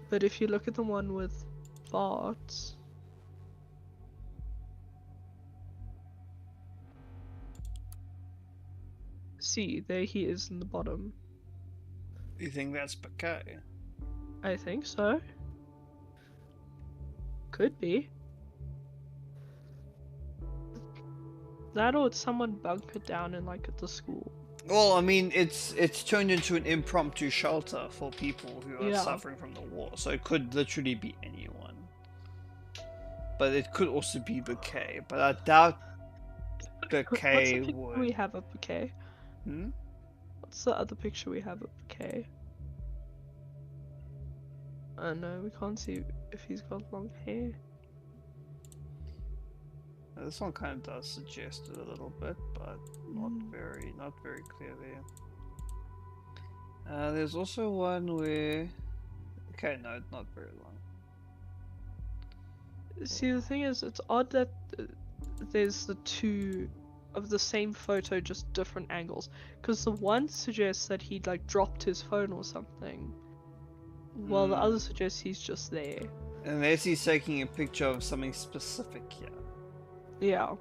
but if you look at the one with Vart, see, there he is in the bottom. You think that's Bakay? I think so. Could be. That or it's someone bunkered down in like at the school. Well, I mean, it's turned into an impromptu shelter for people who are Yeah. suffering from the war, so it could literally be anyone. But it could also be Bakay, but I doubt What's the Bakay picture would. we have of Bakay? Hmm? What's the other picture we have of Bakay? No, we can't see if he's got long hair. This one kind of does suggest it a little bit, but not very clearly. There's also one where. Okay, no, not very long. See, the thing is, it's odd that there's the two of the same photo, just different angles. Because the one suggests that he'd like dropped his phone or something, while the other suggests he's just there. Unless he's taking a picture of something specific here. Yeah.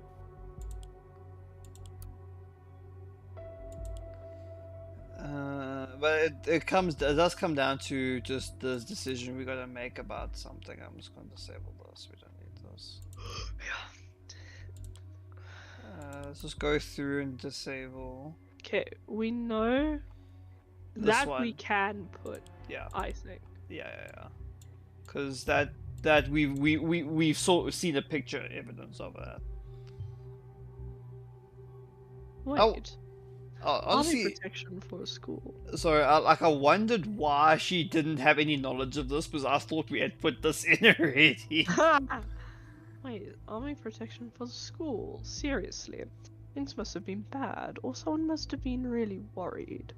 But it does come down to just this decision we gotta make about something. I'm just gonna disable this. We don't need this. Let's just go through and disable. Okay, we know This that one. we can put. Yeah, I think. yeah. Because that we've seen a picture evidence of that. Wait. Oh, Army honestly, protection for a school. sorry. I wondered why she didn't have any knowledge of this because I thought we had put this in already. Wait, army protection for the school? Seriously? Things must have been bad, or someone must have been really worried.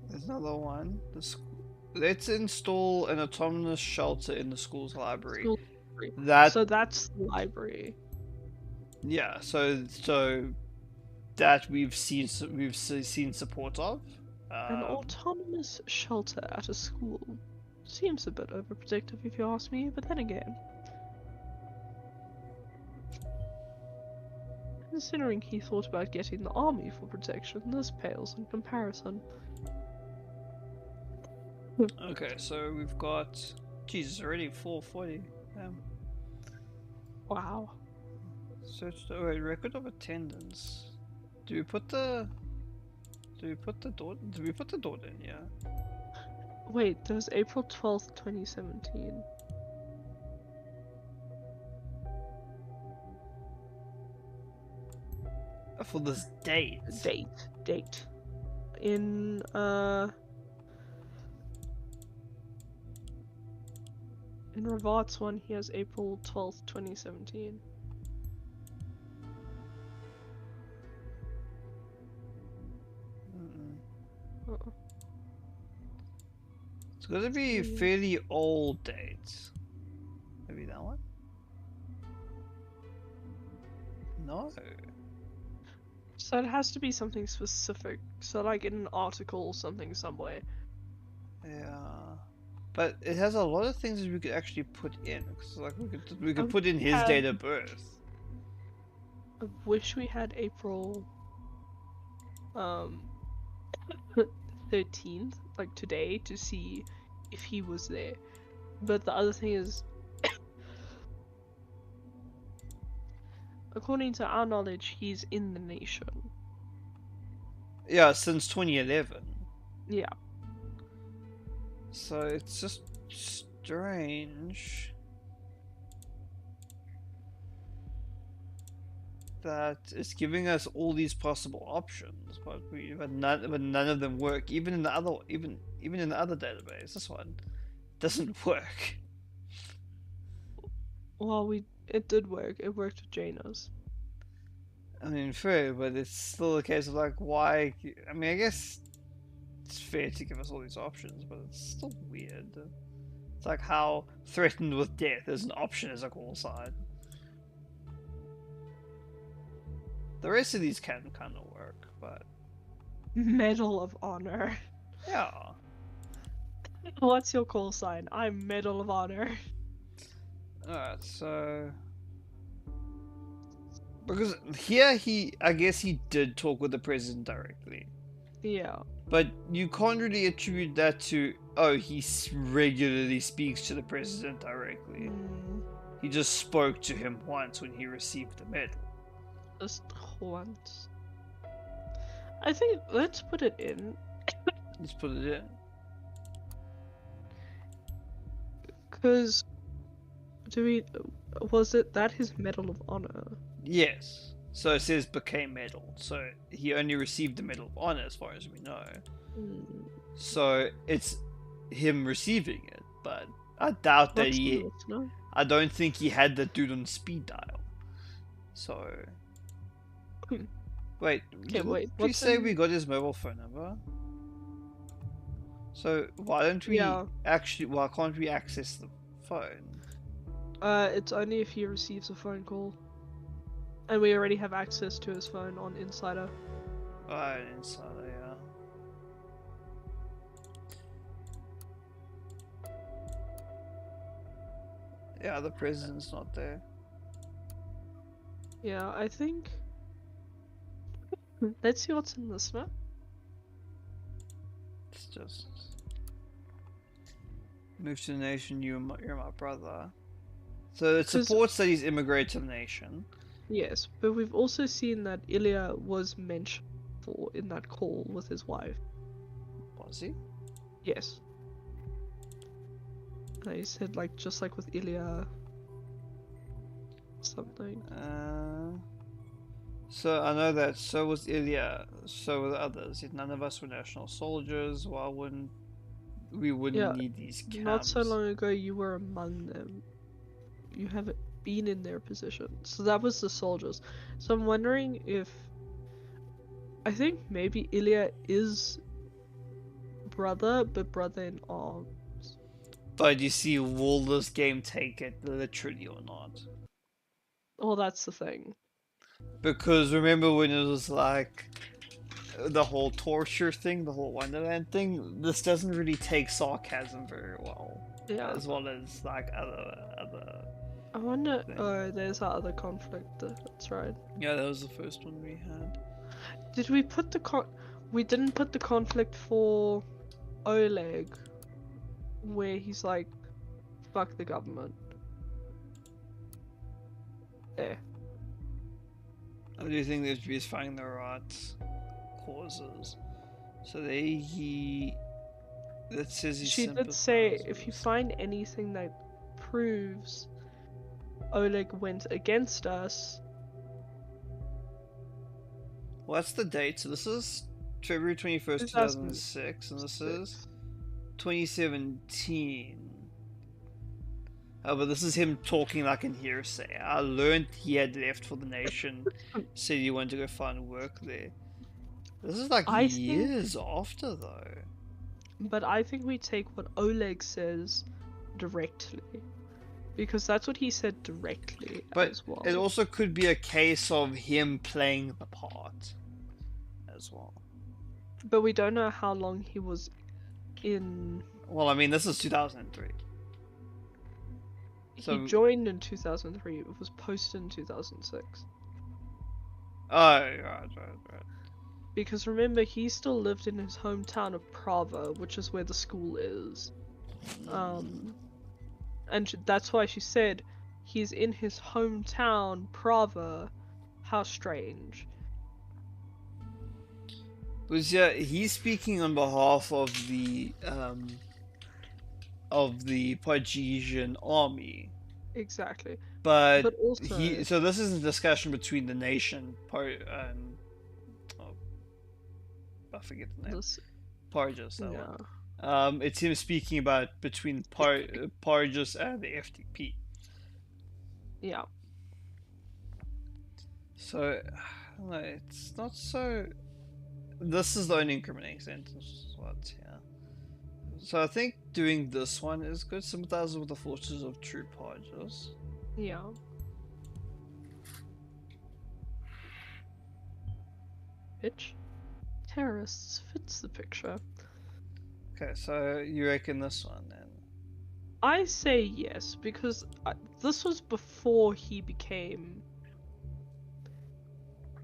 There's another one. Let's install an autonomous shelter in the school's library. School- So that's the library. Yeah, so that we've seen support of. An autonomous shelter at a school. Seems a bit overprotective if you ask me, but then again. Considering he thought about getting the army for protection, this pales in comparison. Okay, so we've got. Jesus, already 440. Wow. Search the record of attendance. Do we put the door? Did we put the door in? Yeah. Wait, that was April 12th, 2017. For this date. Date. In Ravat's one, he has April 12th, 2017. Uh-oh. It's gonna be fairly old dates. Maybe that one? No. So it has to be something specific. So like in an article or something somewhere. Yeah. But it has a lot of things that we could actually put in. Cause like we could put in his have- date of birth. I wish we had April 13th, like today, to see if he was there. But the other thing is according to our knowledge, he's in the nation. Yeah, since 2011. Yeah. So it's just strange that it's giving us all these possible options, but none of them work. Even in the other database, this one doesn't work. Well, it did work. It worked with Jaina's. I mean, fair, but it's still a case of like, why? I mean, I guess it's fair to give us all these options, but it's still weird. It's like how threatened with death is an option as a call sign. The rest of these can kind of work, but Medal of Honor. yeah. What's your call sign? I'm Medal of Honor. Alright, so because here I guess he did talk with the president directly. Yeah. But you can't really attribute that to, oh, he regularly speaks to the president directly. He just spoke to him once when he received the medal. Just once. I think let's put it in. Let's put it in. Because was it that his Medal of Honor? Yes. So it says Bakay medal. So he only received the Medal of Honor as far as we know. So it's him receiving it, but I doubt that I don't think he had the dude on speed dial. So wait, wait. Did we say we got his mobile phone number? So why don't we why can't we access the phone? It's only if he receives a phone call. And we already have access to his phone on Insider. Oh, Insider, yeah. Yeah, the president's not there. Yeah, I think... Let's see what's in this map. It's just... Move to the nation, you're my brother. So it supports that he's immigrated to the nation. Yes, but we've also seen that Ilya was mentioned in that call with his wife. Was he? Yes. He said, like, just like with Ilya... something. So I know that so was Ilya, so were the others. Yet none of us were national soldiers. Why wouldn't we need these camps? Not so long ago you were among them. You haven't been in their position. So that was the soldiers. So I'm wondering if... I think maybe Ilya is brother, but brother in arms. But you see, will this game take it literally or not? Oh, that's the thing. Because remember when it was like the whole torture thing, the whole Wonderland thing? This doesn't really take sarcasm very well. Yeah. As well as like other I wonder... things. Oh, there's that other conflict. That's right. Yeah, that was the first one we had. Did we put the We didn't put the conflict for Oleg, where he's like, fuck the government. There. I do think that he's finding the right causes. So that says he She did say, if you find anything that proves Oleg went against us... What's the date? So this is February 21st, 2006, and this is 2017. Oh, but this is him talking like in hearsay. I learned he had left for the nation, said he wanted to go find work there. This is like years after, though. But I think we take what Oleg says directly. Because that's what he said directly as well. It also could be a case of him playing the part as well. But we don't know how long he was in... Well, I mean, this is 2003. So... He joined in 2003, it was posted in 2006. Oh, right. Because remember, he still lived in his hometown of Prava, which is where the school is. And that's why she said he's in his hometown, Prava, how strange. Because yeah, he's speaking on behalf of the Pargesian army. Exactly. But also, so this is a discussion between the nation oh, I forget the name. this, Parges, that yeah. one. It's him speaking about between Parges and the FTP. Yeah. So, I don't know, it's not so. This is the only incriminating sentence. What? Yeah. So I think doing this one is good. Sympathize with the forces of true Parges. Yeah. Bitch. Terrorists fits the picture. Okay, so you reckon this one then? I say yes, because this was before he became...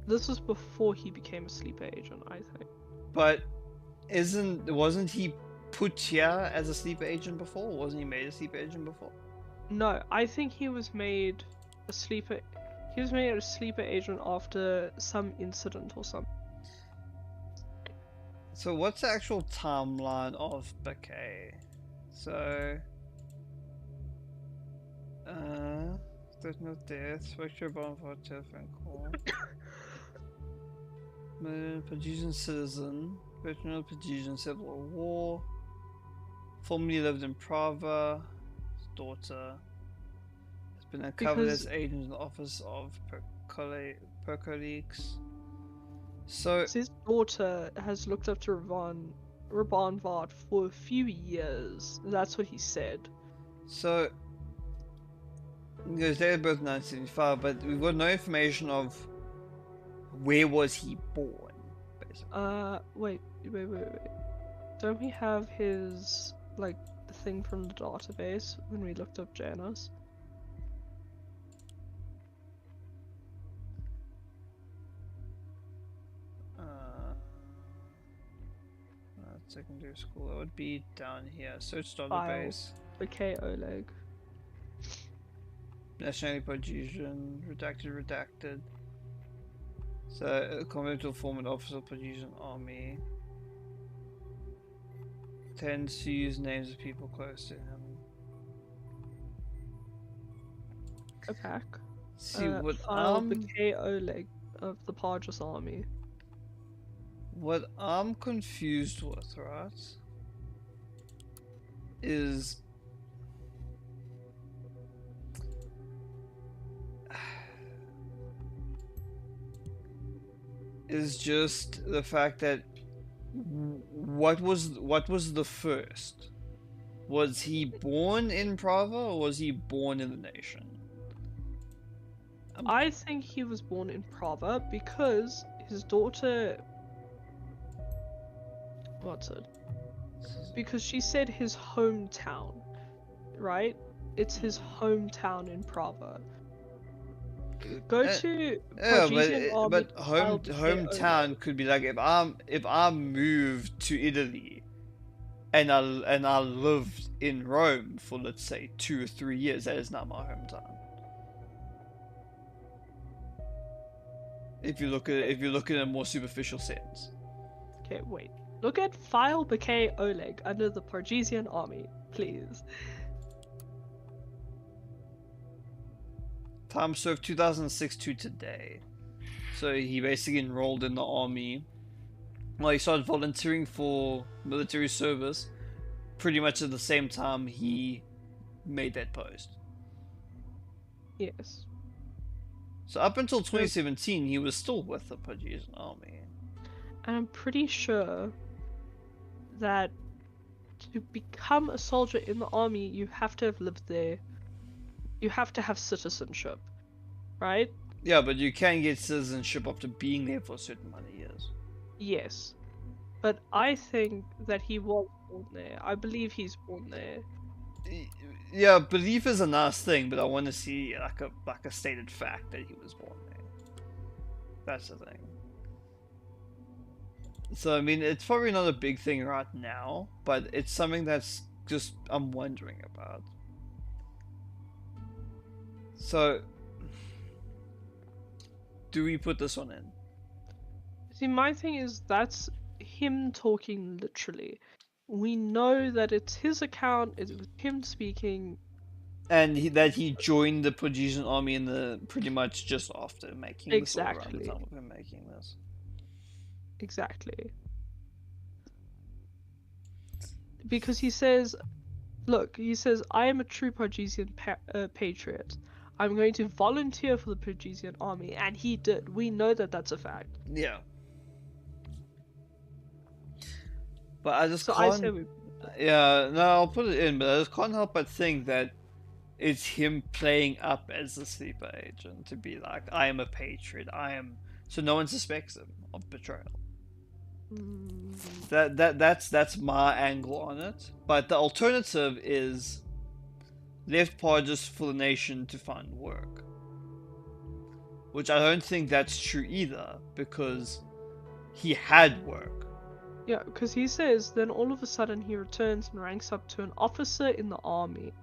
This was before he became a sleeper agent, I think. But wasn't he put here as a sleeper agent before? Wasn't he made a sleeper agent before? No, I think he was made a sleeper... He was made a sleeper agent after some incident or something. So what's the actual timeline of Bakay? So... There's no death. Spectre bonfire telephone call. Pargesian citizen. Veteran Pargesian Civil War. Formerly lived in Prava. His daughter has been uncovered as agent in the office of Percoleaks. So his daughter has looked up to Raban Vard for a few years. That's what he said. So they were both 1975, but we've got no information of where was he born, basically. Wait. Don't we have his, like, the thing from the database when we looked up Janus? Secondary school, that would be down here. Search database. Bakay Oleg. Nationality Pargesian, redacted. So, convert to form an officer of Pargesian army. Tends to use names of people close to him. Attack. See what Bakay Oleg of the Parges army. What I'm confused with, right? Is just the fact that what was the first? Was he born in Prava or was he born in the nation? I think he was born in Prava because his daughter... What's it? Because she said his hometown, right? It's his hometown in Prava. Go to Pargesian but hometown could be like if I moved to Italy and I lived in Rome for, let's say, 2 or 3 years, that is not my hometown. If you look at it in a more superficial sense. Okay, wait. Look at file Bakay Oleg under the Pargesian army, please. Time served 2006 to today. So he basically enrolled in the army. Well, he started volunteering for military service pretty much at the same time he made that post. Yes. So up until 2017, he was still with the Pargesian army. And I'm pretty sure that to become a soldier in the army, you have to have lived there. You have to have citizenship, right? Yeah, but you can get citizenship after being there for a certain amount of years. Yes. But I think that he was born there. I believe he's born there. Yeah, belief is a nice thing, but I want to see like a stated fact that he was born there. That's the thing. So I mean, it's probably not a big thing right now, but it's something that's just I'm wondering about. So do we put this one in? See, my thing is that's him talking literally. We know that it's his account, it's him speaking. And that he joined the Prodesian army in the pretty much just after making this, or around the Exactly. time of him making this. Exactly. Because he says, look, he says, I am a true Prodesian patriot. I'm going to volunteer for the Prodesian army, and he did. We know that that's a fact. Yeah. But I just So can't. I say we. Yeah, no, I'll put it in, but I just can't help but think that it's him playing up as a sleeper agent to be like, I am a patriot. I am. So no one suspects him of betrayal. That's my angle on it. But the alternative is left Parges for the nation to find work, which I don't think that's true either, because he had work. Yeah, because he says then all of a sudden he returns and ranks up to an officer in the army.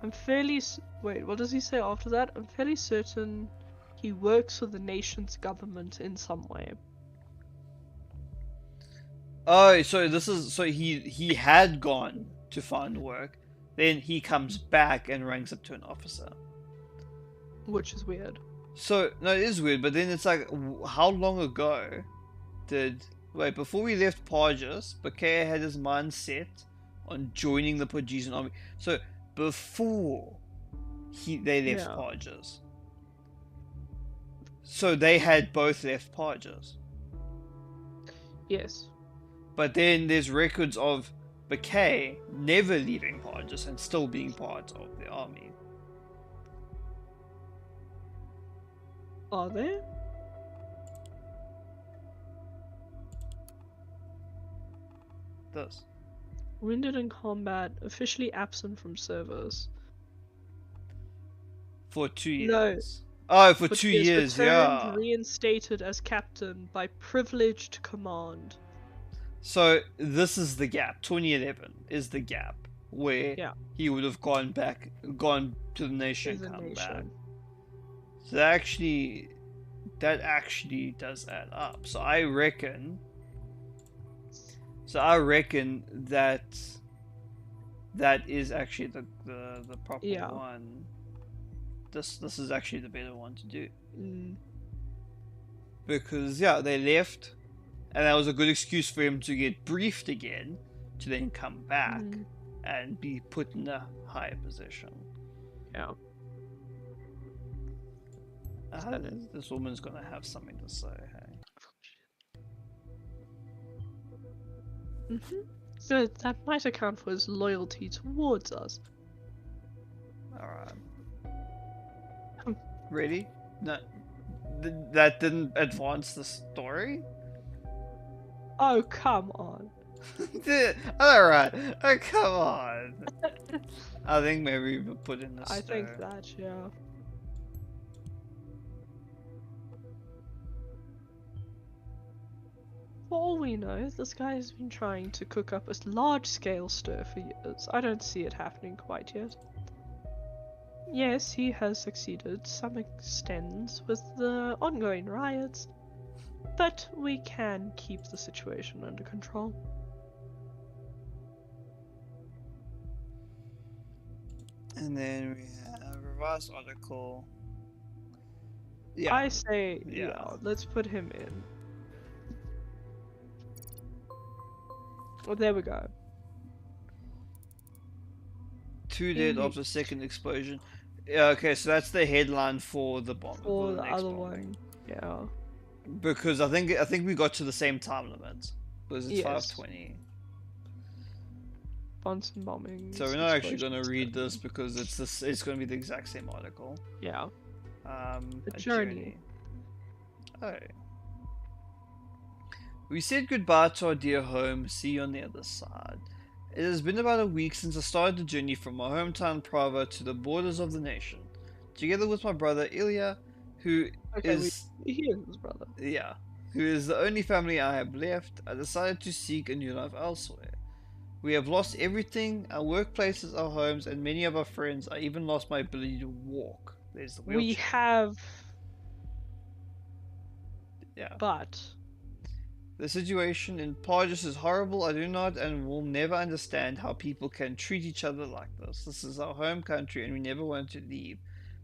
I'm fairly wait, what does he say after that? I'm fairly certain he works for the nation's government in some way. Oh, so this is so he had gone to find work, then he comes back and ranks up to an officer. Which is weird. So no, it is weird, but then it's like, how long ago before we left Parges, Bakay had his mind set on joining the Prodesian army. So before they left Parges. So they had both left Parges. Yes. But then there's records of Bakay never leaving Parges and still being part of the army. Are there? This. Wounded in combat, officially absent from service. For 2 No. years. Oh, for But 2 he is years, returned, yeah. reinstated as captain by privileged command. So this is the gap. 2011 is the gap where Yeah. he would have gone to the nation, Is a come nation. back. So that actually does add up. So I reckon that is actually the proper one. This is actually the better one to do. Because they left, and that was a good excuse for him to get briefed again, to then come back and be put in a higher position. Yeah. This woman's gonna have something to say, hey? So that might account for his loyalty towards us. Alright. Ready? No, that didn't advance the story? Oh, come on. Alright, oh, come on. I think maybe we put in this. I think that, yeah. For all we know, this guy has been trying to cook up a large-scale stir for years. I don't see it happening quite yet. Yes, he has succeeded, some extent, with the ongoing riots, but we can keep the situation under control. And then we have a revised article. Yeah. I say, let's put him in. Oh, there we go. 2 dead after second explosion. Yeah, okay, so that's the headline for the bomb. For the next other bombing. one, yeah. Because I think we got to the same time limit. Because it's Yes. 5:20. Bunsen bombing. So we're not actually going to read this because it's going to be the exact same article. Yeah. A journey. Oh. We said goodbye to our dear home. See you on the other side. It has been about a week since I started the journey from my hometown Prava to the borders of the nation. Together with my brother Ilya, who is... He is his brother. Yeah. Who is the only family I have left, I decided to seek a new life elsewhere. We have lost everything, our workplaces, our homes, and many of our friends. I even lost my ability to walk. There's the wheelchair. We have Yeah. But The situation in Parges is horrible. I do not and will never understand how people can treat each other like this. This is our home country and we never wanted to leave.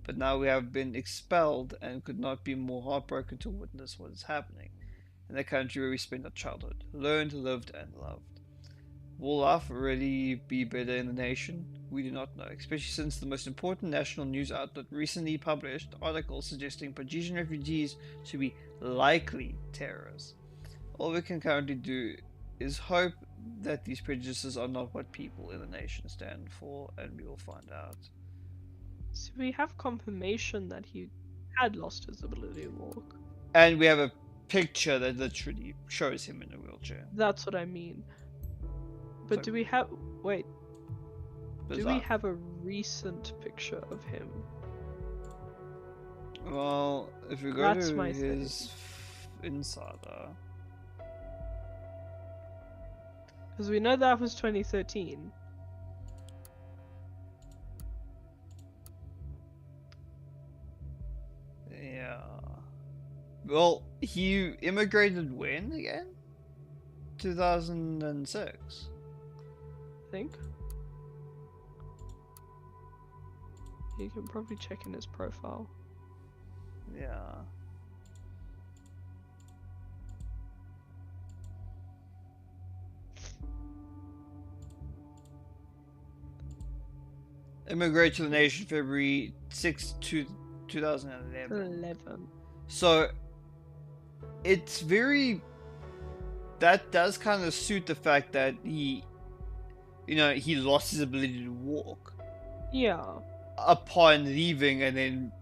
But now we have been expelled and could not be more heartbroken to witness what is happening in the country where we spent our childhood, learned, lived, and loved. Will life really be better in the nation? We do not know, especially since the most important national news outlet recently published articles suggesting Pajian refugees to be likely terrorists. All we can currently do is hope that these prejudices are not what people in the nation stand for, and we will find out. so we have confirmation that he had lost his ability to walk. And we have a picture that literally shows him in a wheelchair. That's what I mean. But So- do we have... Wait. Do we Bizarre. have a recent picture of him? Well, if we go That's to my thing. his insider, Because we know that was 2013. yeah. Well, he immigrated when again? 2006. I think. You can probably check in his profile. Yeah. Immigrated to the nation February 6th, 2011. 11. So it's very, that does kind of suit the fact that he lost his ability to walk Yeah. upon leaving and then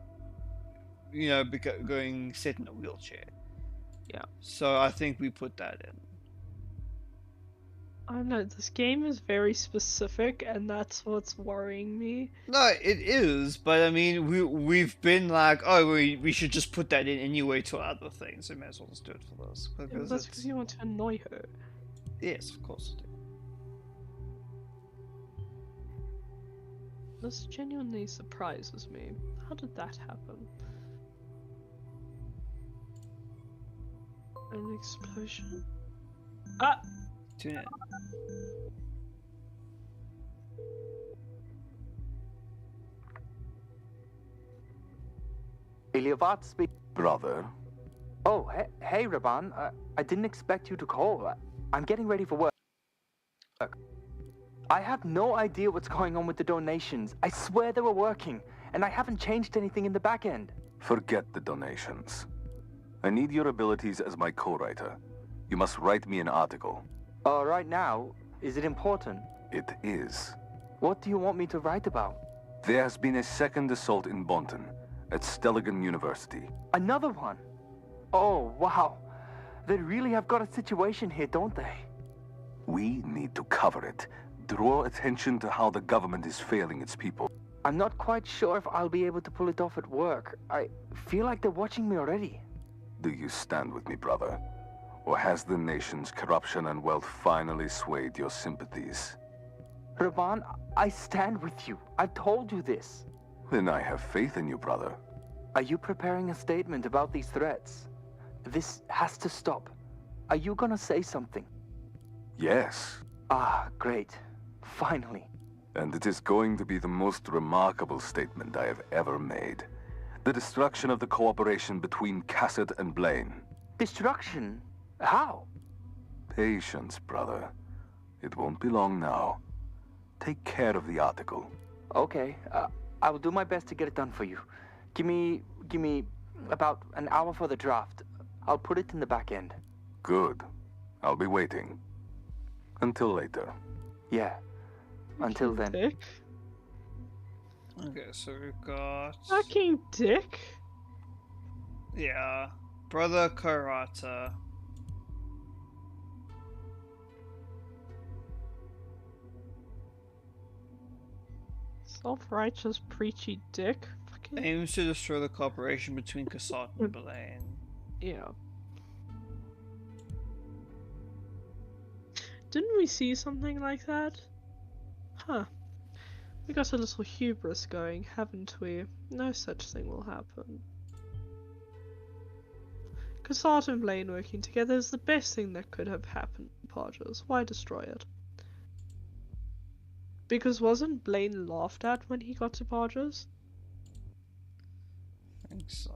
going sit in a wheelchair. Yeah. So I think we put that in. I don't know, this game is very specific and that's what's worrying me. No, it is, but I mean, we've been like, oh, we should just put that in anyway to other things, so we may as well just do it for this. Yeah, Because that's because you want to annoy her. yes, of course I do. This genuinely surprises me. How did that happen? An explosion? Ah! Tune in. Iliavad speak. Brother, Oh, hey, Raban. I didn't expect you to call. I'm getting ready for work. I have no idea what's going on with the donations. I swear they were working, and I haven't changed anything in the back end. forget the donations. I need your abilities as my co-writer. You must write me an article. Right now, is it important? It is. What do you want me to write about? There has been a second assault in Bonton, at Stelligan University. Another one? Oh, wow. They really have got a situation here, don't they? We need to cover it. Draw attention to how the government is failing its people. I'm not quite sure if I'll be able to pull it off at work. I feel like they're watching me already. Do you stand with me, brother? Or has the nation's corruption and wealth finally swayed your sympathies? Raban, I stand with you. I've told you this. Then I have faith in you, brother. Are you preparing a statement about these threats? This has to stop. Are you gonna say something? Yes. Ah, great. Finally. And it is going to be the most remarkable statement I have ever made. The destruction of the cooperation between Cassett and Blaine. Destruction? How? Patience, brother. It won't be long now. Take care of the article. Okay, I will do my best to get it done for you. Give me about an hour for the draft. I'll put it in the back end. Good. I'll be waiting. Until later. Yeah. Until then. Dick? Okay, so we've got Fucking dick? yeah, brother Karata. Self-righteous preachy dick? Fucking... Aims to destroy the cooperation between Cassat and Blaine. Yeah. Didn't we see something like that? Huh. We got a little hubris going, haven't we? No such thing will happen. Cassat and Blaine working together is the best thing that could have happened to Podgers. Why destroy it? Because wasn't Blaine laughed at when he got to Podgers? I think so.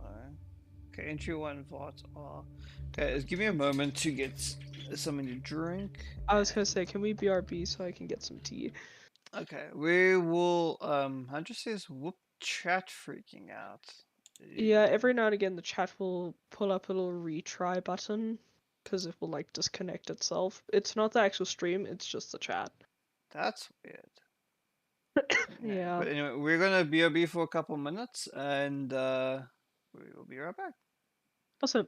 Okay, entry one VOT R. Okay, just give me a moment to get something to drink. I was gonna say, can we BRB so I can get some tea? Okay, we will how do you say this? Whoop chat freaking out. Yeah, every now and again the chat will pull up a little retry button because it will like disconnect itself. It's not the actual stream, it's just the chat. That's weird. Yeah. But anyway, we're gonna BRB for a couple minutes and we will be right back. Awesome.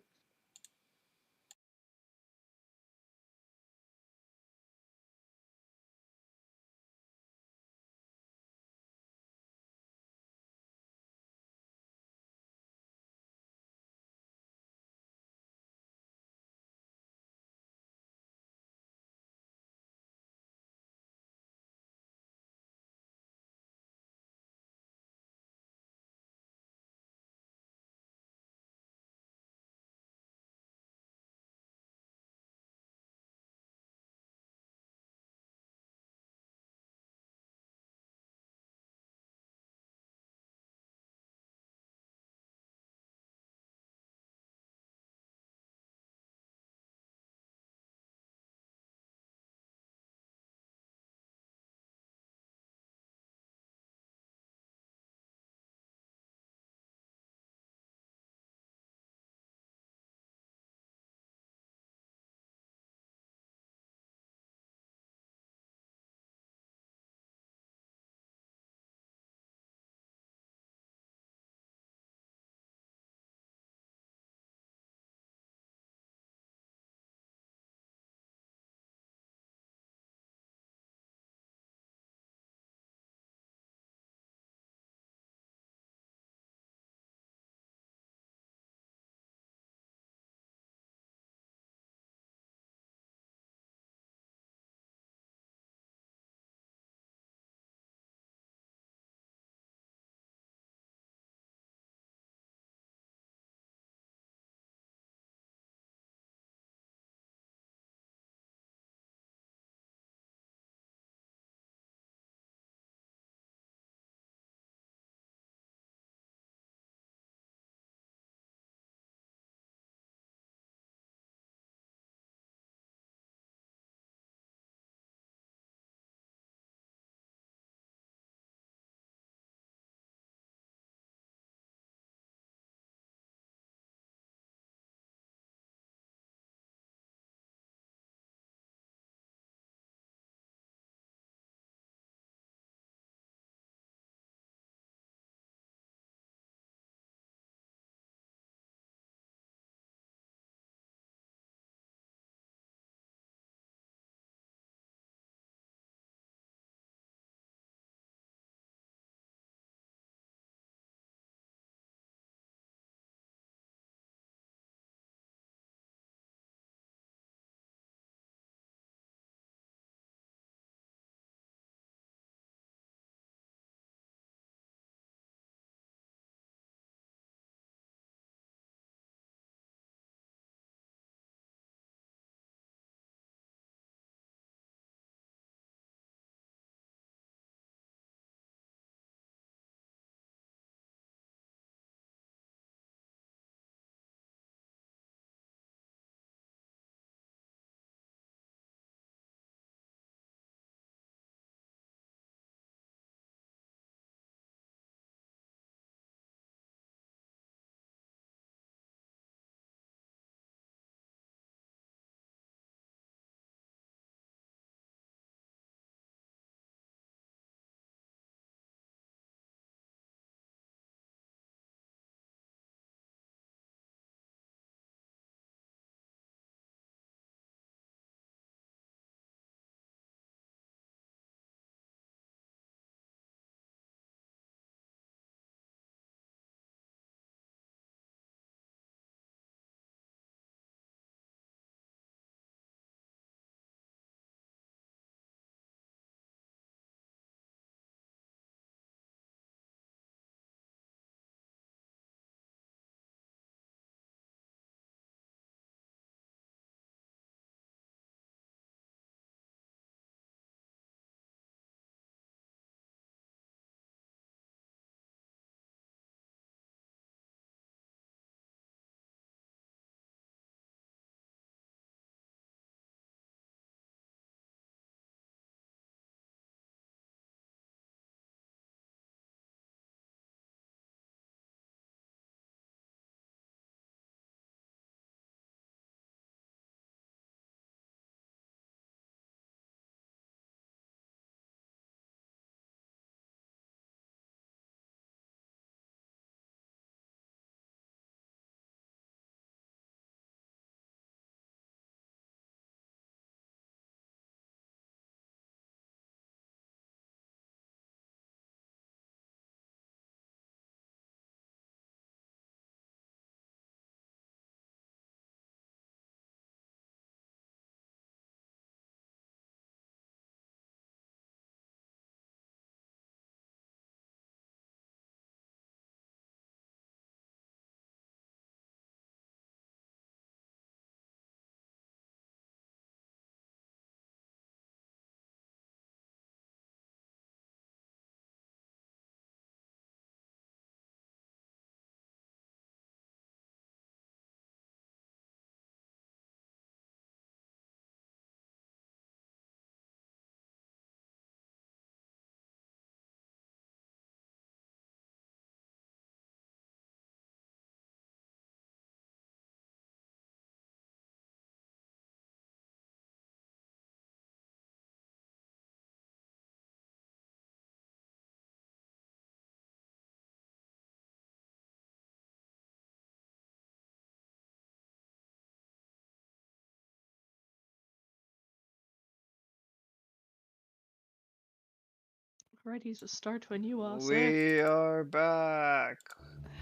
Ready to start when you are, sir. We are back.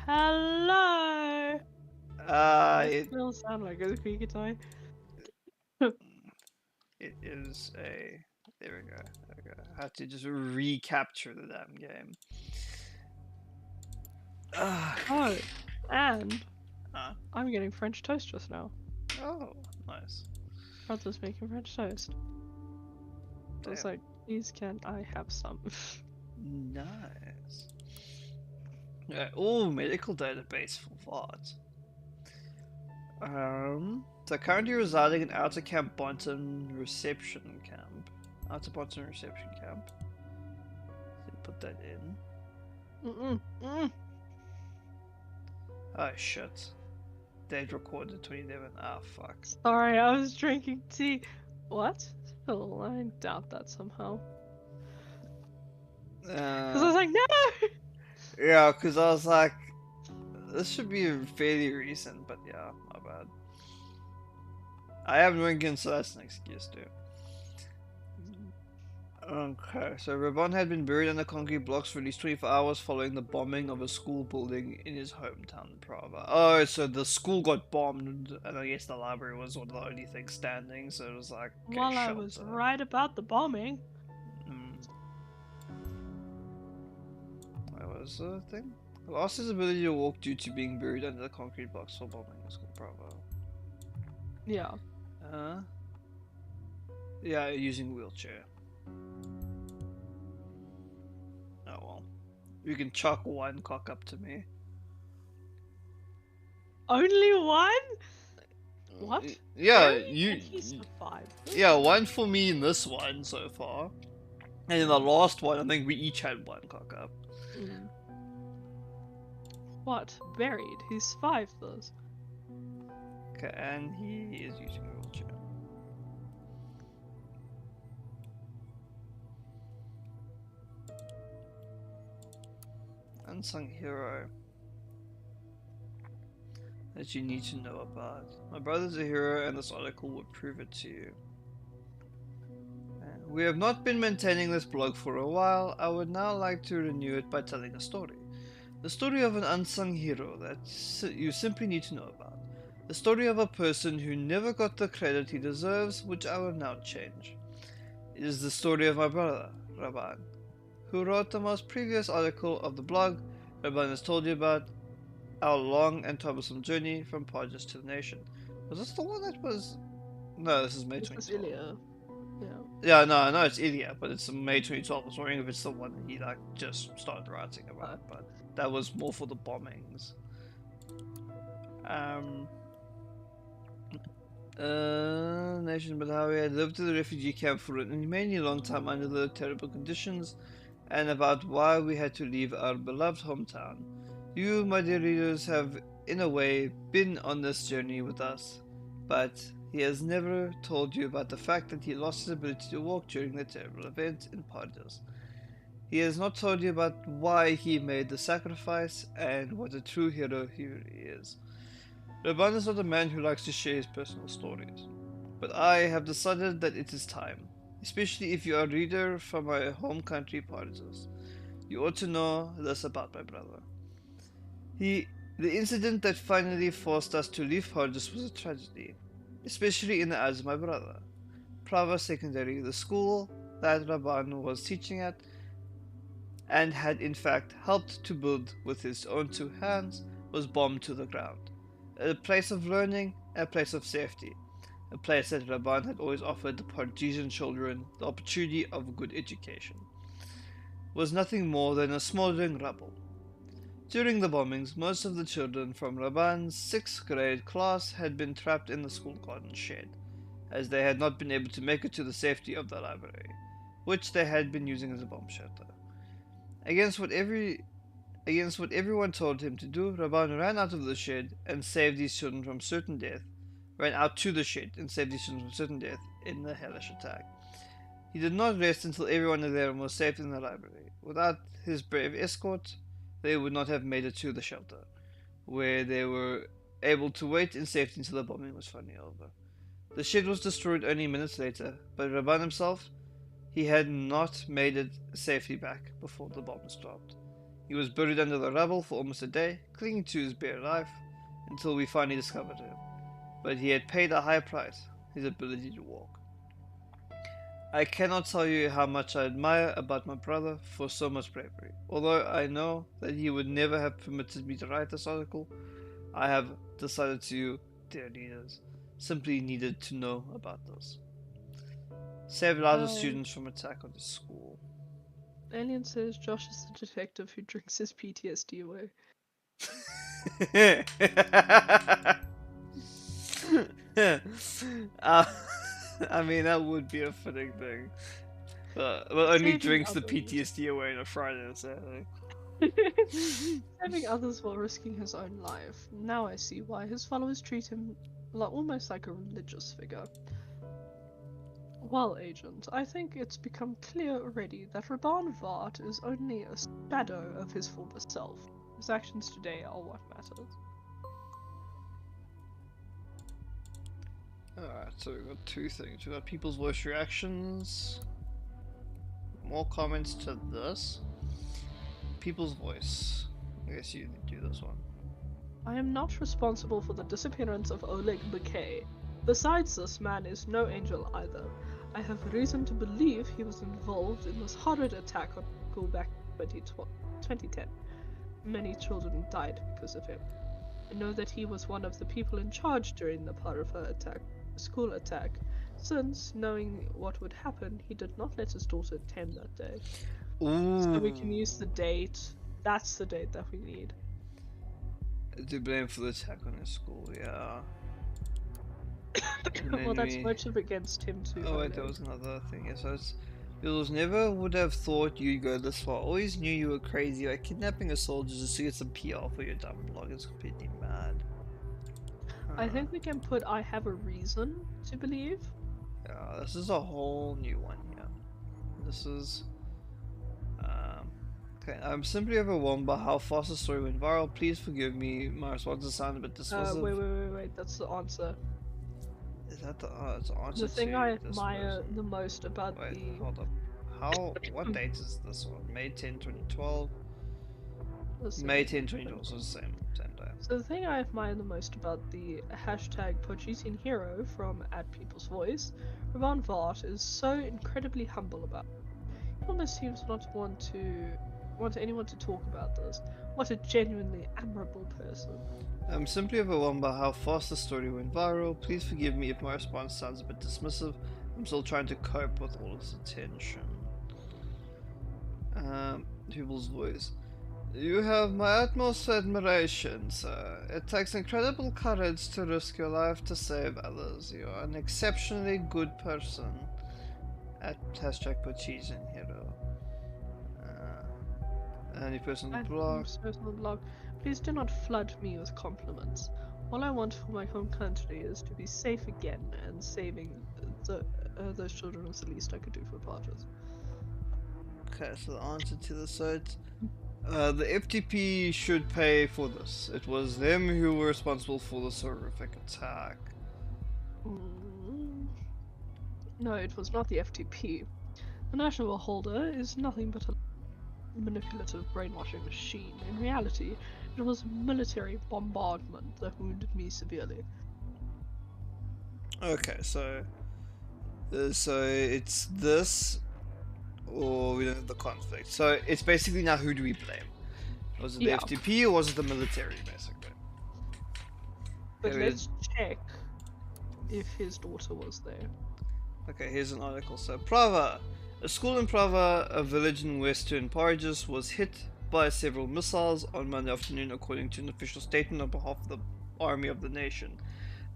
Hello! Does It still sound like a squeaky toy? is a. There we go. There we go. I had to just recapture the damn game. Oh, and Huh? I'm getting French toast just now. Oh, nice. Brother's making French toast. I was Damn. like, please can I have some? Nice. Yeah. Oh, medical database for what? So currently residing in Outer Camp Bonton Reception Camp. Outer Bonton Reception Camp. So put that in. Oh shit. Date recorded 2011. Ah, fuck. Sorry, I was drinking tea. What? Oh, I doubt that somehow. Because I was like, no! Yeah, because I was like, this should be fairly recent, but yeah, my bad. I am drinking, so that's an excuse too. Okay, so Raban had been buried under concrete blocks for at least 24 hours following the bombing of a school building in his hometown, Prava. Oh, so the school got bombed, and I guess the library was one of the only things standing, so it was like, okay, Well, I was shelter. right about the bombing. What was the thing? Lost his ability to walk due to being buried under the concrete blocks for bombing the school, Bravo. Yeah. Yeah, using wheelchair. Oh well. You can chuck one cock up to me. Only one? What? Yeah, Very easy to survive. Yeah, one for me in this one so far. And in the last one, I think we each had one cock up. What? Buried? He survived those. Okay, and he is using a wheelchair. Unsung hero that you need to know about. My brother's a hero, and this article would prove it to you. We have not been maintaining this blog for a while. I would now like to renew it by telling a story. The story of an unsung hero that you simply need to know about. The story of a person who never got the credit he deserves, which I will now change. It is the story of my brother, Raban, who wrote the most previous article of the blog. Raban has told you about our long and troublesome journey from Parjas to the nation. Was this the one that was... No, this is May 2012. Ilya. Yeah. Yeah, no, I know it's Ilya, but it's May 2012. I was wondering if it's the one that he like just started writing about, but that was more for the bombings. Nation Badawi had lived in the refugee camp for a many long time under the terrible conditions, and about why we had to leave our beloved hometown. You, my dear readers, have in a way been on this journey with us, but he has never told you about the fact that he lost his ability to walk during the terrible event in Parjas. He has not told you about why he made the sacrifice and what a true hero he really is. Raban is not a man who likes to share his personal stories, but I have decided that it is time, especially if you are a reader from my home country Parjas. You ought to know this about my brother. The incident that finally forced us to leave Parjas was a tragedy, especially in the eyes of my brother. Prava Secondary, the school that Raban was teaching at and had in fact helped to build with his own two hands, was bombed to the ground. A place of learning, a place of safety, a place that Raban had always offered the Parjesian children the opportunity of a good education, was nothing more than a smouldering rubble. During the bombings, most of the children from Raban's 6th grade class had been trapped in the school garden shed, as they had not been able to make it to the safety of the library, which they had been using as a bomb shelter. Against what everyone told him to do, Raban ran out of the shed and saved these children from certain death. Ran out to the shed and saved these children from certain death in the hellish attack. He did not rest until everyone in there was safe in the library. Without his brave escort, they would not have made it to the shelter, where they were able to wait in safety until the bombing was finally over. The shed was destroyed only minutes later, but Raban himself He had not made it safely back before the bombs dropped. He was buried under the rubble for almost a day, clinging to his bare life, until we finally discovered him. But he had paid a high price, his ability to walk. I cannot tell you how much I admire about my brother for so much bravery. Although I know that he would never have permitted me to write this article, I have decided to, dear leaders, simply needed to know about this. Saved lives of students from attack on the school. Alien says Josh is the detective who drinks his PTSD away. I mean, that would be a fitting thing. But only Saving drinks the others. PTSD away on a Friday or Saturday. Saving others while risking his own life. Now I see why his followers treat him almost like a religious figure. Well, Agent, I think it's become clear already that Raban Vart is only a shadow of his former self. His actions today are what matters. Alright, so we've got two things. We've got people's voice reactions. More comments to this. People's voice. I guess you do this one. I am not responsible for the disappearance of Oleg Bakay. Besides, this man is no angel either. I have reason to believe he was involved in this horrid attack on school back in 2010. Many children died because of him. I know that he was one of the people in charge during the Parva school attack, since, knowing what would happen, he did not let his daughter attend that day. Ooh. So we can use the date. That's the date that we need. To blame for the attack on his school, yeah. Well, that's motive against him too. Oh wait, there was another thing. Yeah, so it's... Bills never would have thought you'd go this far. Always knew you were crazy. Like kidnapping a soldier just to get some PR for your dumb blog is completely mad. I think we can put I have a reason to believe. Yeah, this is a whole new one here. This is... okay, I'm simply overwhelmed by how fast the story went viral. Please forgive me. My responses sound a bit dismissive. Wait. That's the answer. Is that the answer? The thing to I this admire person? the most about Wait, the... hold up. How? What date is this one? May 10, 2012. Listen. May 10, 2012. So it's the same day. So the thing I admire the most about the hashtag Podgitin Hero from @PeoplesVoice, Raban Vart is so incredibly humble about it. He almost seems not to want anyone to talk about this. What a genuinely admirable person. I'm simply overwhelmed by how fast the story went viral. Please forgive me if my response sounds a bit dismissive. I'm still trying to cope with all this attention. People's voice. You have my utmost admiration, sir. It takes incredible courage to risk your life to save others. You are an exceptionally good person. Hashtag Podgitin Hero. Any person on the blog. Please do not flood me with compliments. All I want for my home country is to be safe again, and saving those children was the least I could do for Partas. Okay, so the answer to the site. The FTP should pay for this. It was them who were responsible for this horrific attack. No, it was not the FTP. The National Beholder is nothing but a manipulative brainwashing machine. In reality, it was military bombardment that wounded me severely. Okay, so it's this, or we don't have the conflict. So it's basically now who do we blame? Was it the FTP or was it the military, basically? But let's check if his daughter was there. Okay, here's an article. So Prava, a school in Prava, a village in western Paragus, was hit by several missiles on Monday afternoon, according to an official statement on behalf of the Army of the Nation.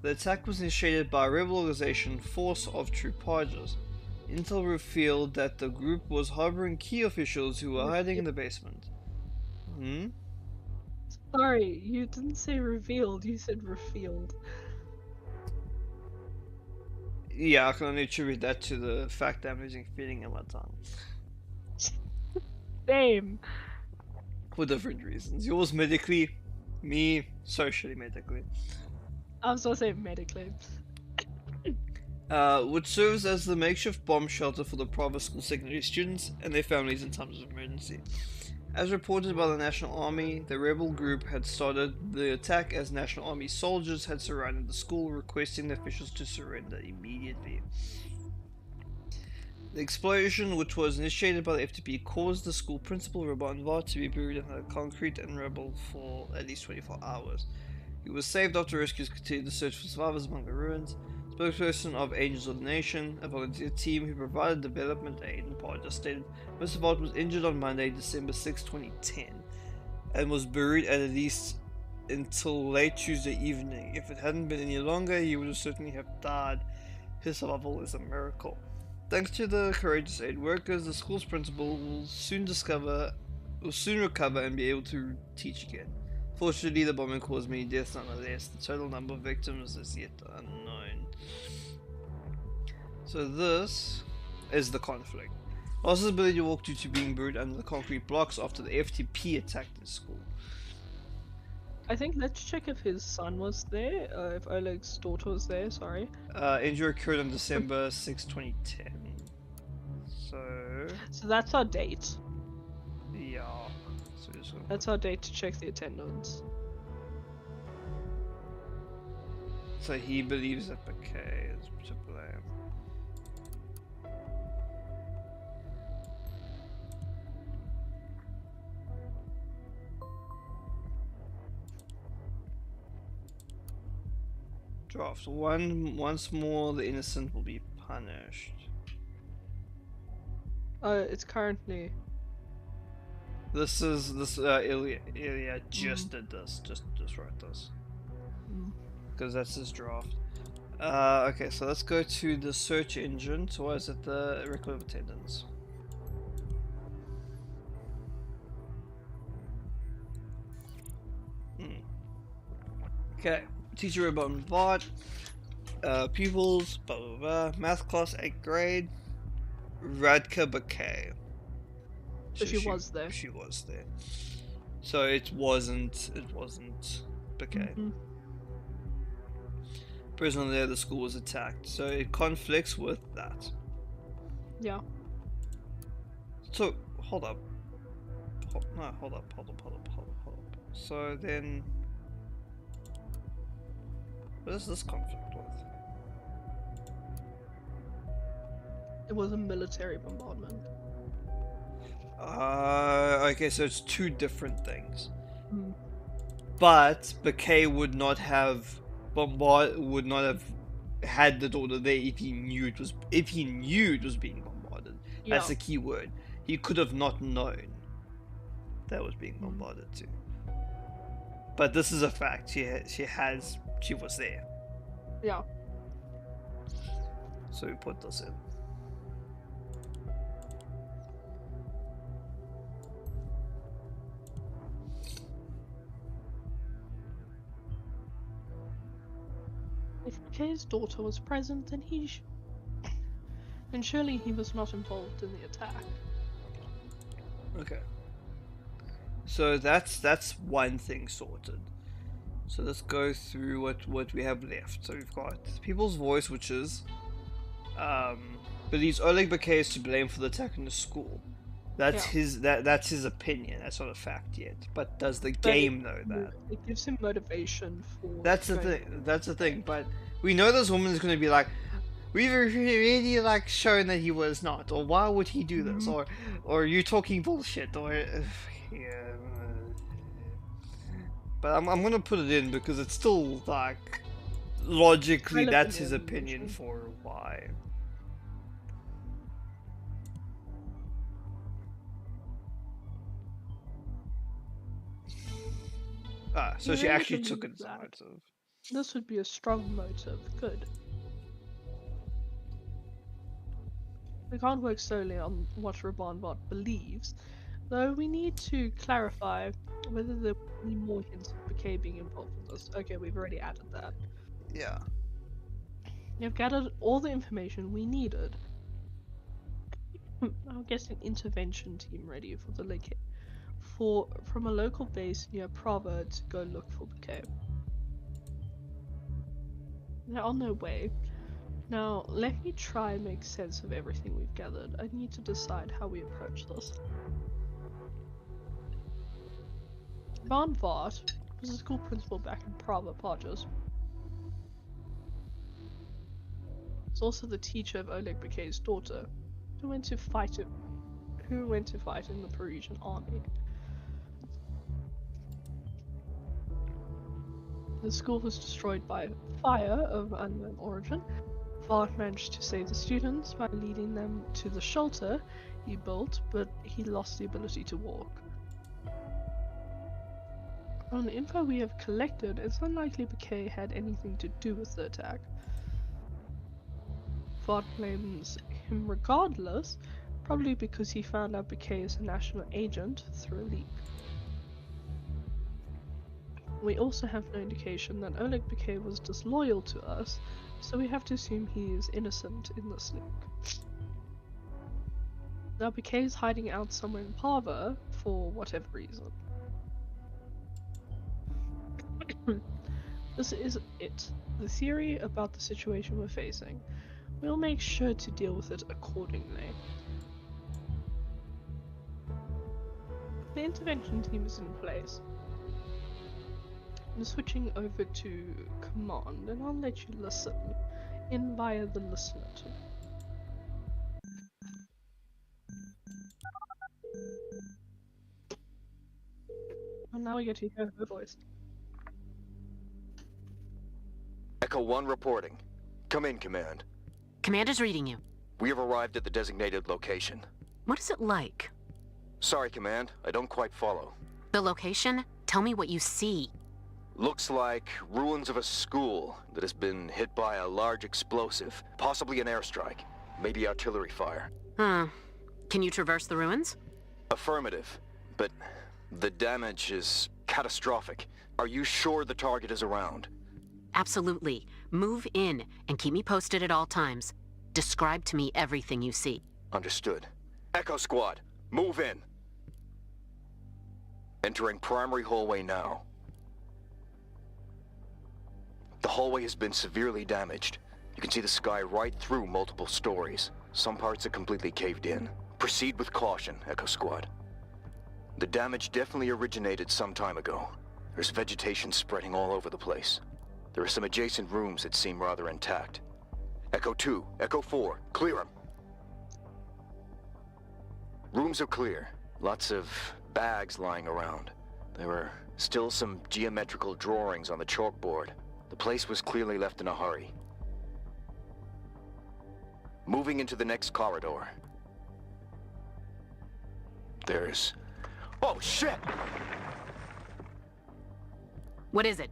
The attack was initiated by a rebel organization, Force of True Paragus. Intel revealed that the group was harboring key officials who were hiding in the basement. Sorry, you didn't say revealed, you said revealed. Yeah, I can only attribute that to the fact that I'm losing feeling in my tongue. Same. For different reasons. Yours medically, me socially medically. I was gonna say medically. which serves as the makeshift bomb shelter for the private school secondary students and their families in times of emergency. As reported by the National Army, the rebel group had started the attack as National Army soldiers had surrounded the school, requesting the officials to surrender immediately. The explosion, which was initiated by the FTP, caused the school principal, Robert Vart, to be buried under concrete and rubble for at least 24 hours. He was saved after rescuers continued the search for survivors among the ruins. Spokesperson of Angels of the Nation, a volunteer team who provided development aid in Parja, stated Mr. Vart was injured on Monday, December 6, 2010, and was buried at least until late Tuesday evening. If it hadn't been any longer, he would certainly have died. His survival is a miracle. Thanks to the courageous aid workers, the school's principal will soon recover and be able to teach again. Fortunately, the bombing caused many deaths nonetheless. The total number of victims is yet unknown. So this is the conflict. Losses ability to walk due to being buried under the concrete blocks after the FTP attacked the school. I think let's check if his son was there, if Oleg's daughter was there, sorry. Injury occurred on December 6, 2010. So that's our date. Yeah. That's our date to check the attendance. So he believes that Bakay is to blame. Draft. Once more, the innocent will be punished. It's currently. Ilya just did this. Just wrote this. Because that's his draft. Okay, so let's go to the search engine. So why is it the record of attendance? Okay, teacher Robot Vart. Pupils, blah blah blah. Math class 8th grade. Radka Bakay. So she was there. She was there. So it wasn't Bakay. Prisoner there, the school was attacked. So it conflicts with that. Yeah. So hold up. Hold up. So then what is this conflict with? It was a military bombardment. Okay, so it's two different things. But Bakay would not have had the daughter there if he knew it was being bombarded. Yeah. That's the key word. He could have not known that was being bombarded too. But this is a fact. She was there. Yeah. So we put this in. If Bakay's daughter was present, then then surely he was not involved in the attack. Okay. So that's one thing sorted. So let's go through what we have left. So we've got People's Voice, which is believes Oleg Bakay is to blame for the attack in the school. That's his opinion. That's not a fact yet. But does the game know that? It gives him motivation for. That's the thing. That's the thing. But we know this woman is going to be like, we've really like shown that he was not, or why would he do this, or you talking bullshit, or yeah. But I'm gonna put it in because it's still like logically that's his opinion for why. So she actually took it as a motive. This would be a strong motive. Good. We can't work solely on what Rabanbot believes, though we need to clarify whether there are any more hints of Bakay being involved in this. Okay, we've already added that. Yeah. You've gathered all the information we needed. I'll get an intervention team ready for the from a local base near Provo to go look for Bakay. They're on their way. Now, let me try and make sense of everything we've gathered. I need to decide how we approach this. Van Vart was a school principal back in Prava Podges. He's also the teacher of Oleg Bakay's daughter, who went to fight in the Parisian army. The school was destroyed by fire of unknown origin. Vart managed to save the students by leading them to the shelter he built, but he lost the ability to walk. From the info we have collected, it's unlikely Bakay had anything to do with the attack. Vart blames him regardless, probably because he found out Bakay is a national agent through a leak. We also have no indication that Oleg Bakay was disloyal to us, so we have to assume he is innocent in this leak. Now Bakay is hiding out somewhere in Parva for whatever reason. This is it. The theory about the situation we're facing. We'll make sure to deal with it accordingly. The intervention team is in place. I'm switching over to command, and I'll let you listen in via the listener tool. And now we get to hear her voice. Echo 1 reporting. Come in, Command. Commander's reading you. We have arrived at the designated location. What is it like? Sorry, Command. I don't quite follow. The location? Tell me what you see. Looks like ruins of a school that has been hit by a large explosive. Possibly an airstrike. Maybe artillery fire. Can you traverse the ruins? Affirmative. But the damage is catastrophic. Are you sure the target is around? Absolutely. Move in and keep me posted at all times. Describe to me everything you see. Understood. Echo Squad, move in. Entering primary hallway now. The hallway has been severely damaged. You can see the sky right through multiple stories. Some parts are completely caved in. Proceed with caution, Echo Squad. The damage definitely originated some time ago. There's vegetation spreading all over the place. There are some adjacent rooms that seem rather intact. Echo 2, Echo 4, clear them. Rooms are clear. Lots of bags lying around. There were still some geometrical drawings on the chalkboard. The place was clearly left in a hurry. Moving into the next corridor. There's... Oh, shit! What is it?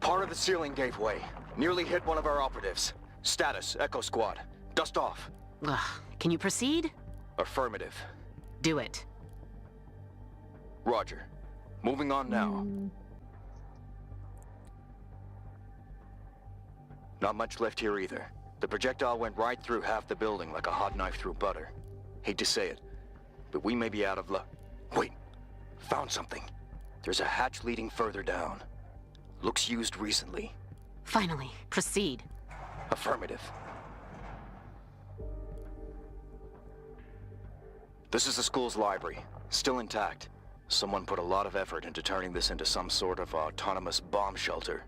Part of the ceiling gave way. Nearly hit one of our operatives. Status, Echo Squad. Dust off. Ugh. Can you proceed? Affirmative. Do it. Roger. Moving on now. Not much left here either. The projectile went right through half the building like a hot knife through butter. Hate to say it, but we may be out of luck. Wait. Found something. There's a hatch leading further down. Looks used recently. Finally, proceed. Affirmative. This is the school's library. Still intact. Someone put a lot of effort into turning this into some sort of autonomous bomb shelter.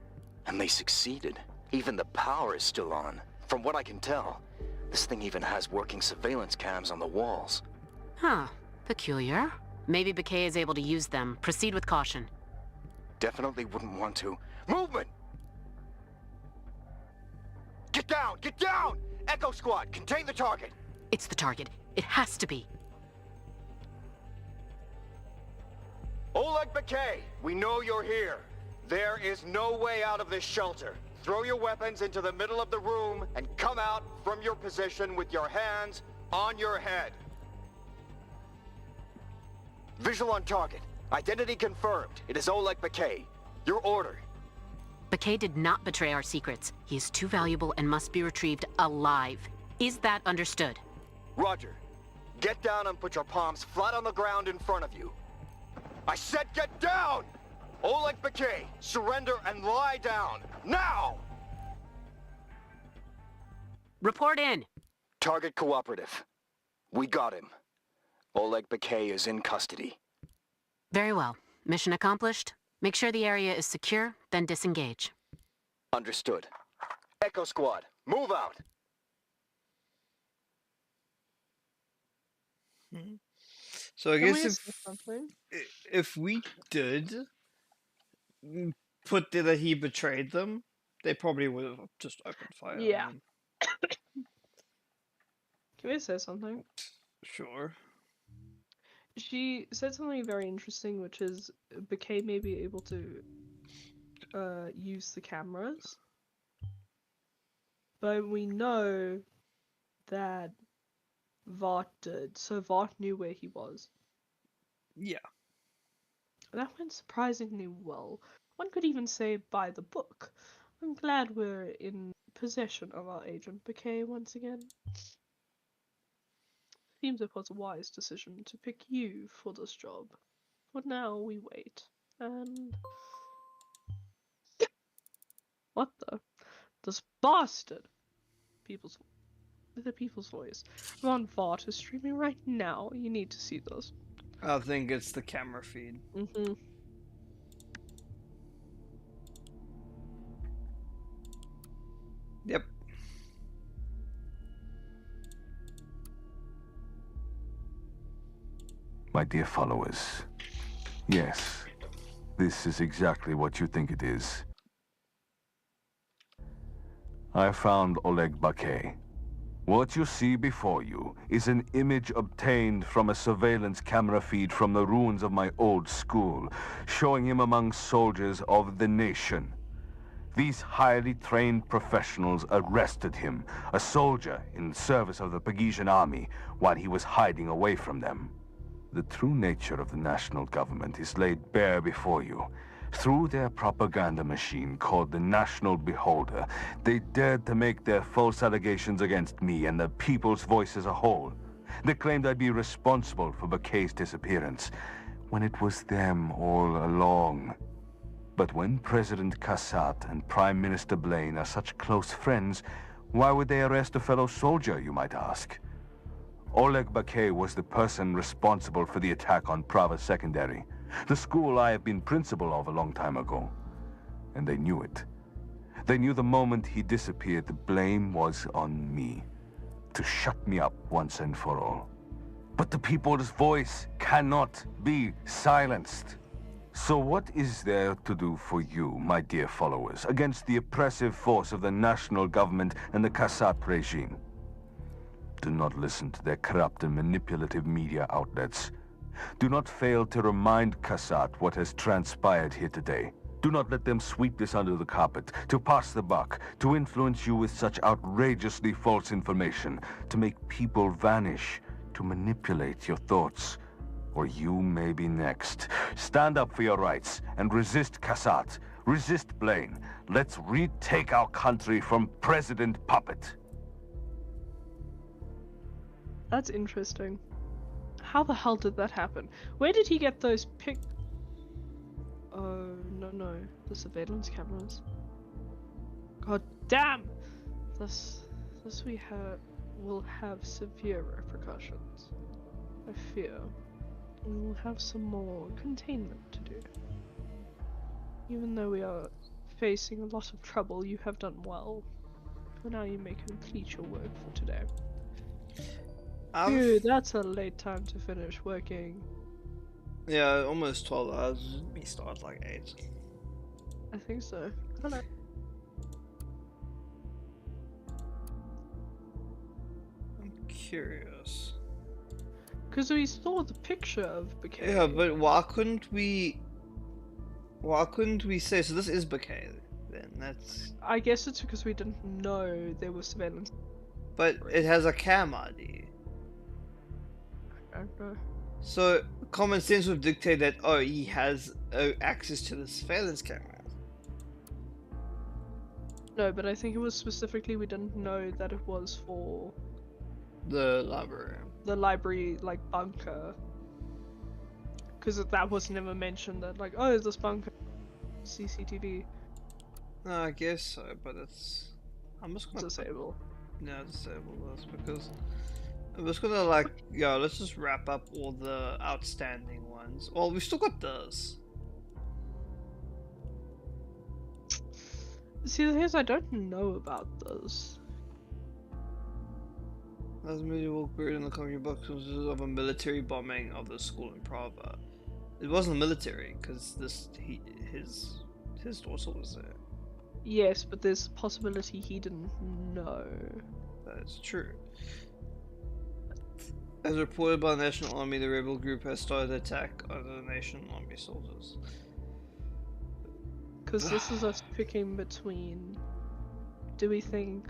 And they succeeded. Even the power is still on. From what I can tell, this thing even has working surveillance cams on the walls. Huh. Peculiar. Maybe Bakay is able to use them. Proceed with caution. Definitely wouldn't want to. Movement! Get down! Get down! Echo Squad, contain the target! It's the target. It has to be. Oleg Bakay, we know you're here. There is no way out of this shelter. Throw your weapons into the middle of the room and come out from your position with your hands on your head. Visual on target. Identity confirmed. It is Oleg Bakay. Your order. Bakay did not betray our secrets. He is too valuable and must be retrieved alive. Is that understood? Roger. Get down and put your palms flat on the ground in front of you. I said get down! Oleg Bakay, surrender and lie down, now! Report in. Target cooperative. We got him. Oleg Bakay is in custody. Very well. Mission accomplished. Make sure the area is secure, then disengage. Understood. Echo Squad, move out! So I Can guess we say something? if we did put that he betrayed them, they probably would have just opened fire Yeah. on him. Can we say something? Sure. She said something very interesting, which is Bakay may be able to use the cameras, but we know that Vought did, so Vought knew where he was. Yeah. That went surprisingly well. One could even say by the book. I'm glad we're in possession of our agent Bakay once again. Seems it was a wise decision to pick you for this job. For now, we wait. And... What the? This bastard! The people's voice. Ron Vought is streaming right now. You need to see this. I think it's the camera feed. Mm-hmm. Yep. My dear followers, yes, this is exactly what you think it is. I found Oleg Bakay. What you see before you is an image obtained from a surveillance camera feed from the ruins of my old school, showing him among soldiers of the nation. These highly trained professionals arrested him, a soldier in service of the Pagesian army, while he was hiding away from them. The true nature of the national government is laid bare before you. Through their propaganda machine called the National Beholder, they dared to make their false allegations against me and the people's voice as a whole. They claimed I'd be responsible for Bakay's disappearance, when it was them all along. But when President Kassat and Prime Minister Blaine are such close friends, why would they arrest a fellow soldier, you might ask? Oleg Bakay was the person responsible for the attack on Prava Secondary, the school I have been principal of a long time ago. And they knew it. They knew the moment he disappeared, the blame was on me, to shut me up once and for all. But the people's voice cannot be silenced. So what is there to do for you, my dear followers, against the oppressive force of the national government and the Kassat regime? Do not listen to their corrupt and manipulative media outlets. Do not fail to remind Kassat what has transpired here today. Do not let them sweep this under the carpet, to pass the buck, to influence you with such outrageously false information, to make people vanish, to manipulate your thoughts. Or you may be next. Stand up for your rights and resist Kassat. Resist Blaine. Let's retake our country from President Puppet. That's interesting. How the hell did that happen? Where did he get those Oh, no. The surveillance cameras. God damn! This will have severe repercussions. I fear. We will have some more containment to do. Even though we are facing a lot of trouble, you have done well. For now you may complete your work for today. Dude, that's a late time to finish working. Yeah, almost 12 hours. We start like 8. I think so. I don't know. I'm curious. Because we saw the picture of Bakay. Yeah, but why couldn't we say, so this is Bakay then? That's... I guess it's because we didn't know there was surveillance. But it has a cam ID. I don't know. So common sense would dictate that, oh, he has access to the surveillance camera. No, but I think it was specifically we didn't know that it was for The library. the library, like, bunker. Because that was never mentioned that, like, oh, this bunker CCTV No, I guess so, but it's... I'm just gonna disable. now disable this because I'm just gonna like, yo, let's just wrap up all the outstanding ones. Well, we've still got this. See, the thing is, I don't know about those. As medieval period in the country books of a military bombing of the school in Prava. It wasn't military because his daughter was there. Yes, but there's a possibility he didn't know. That is true. As reported by the National Army, the rebel group has started an attack on the National Army soldiers. Because this is us picking between, do we think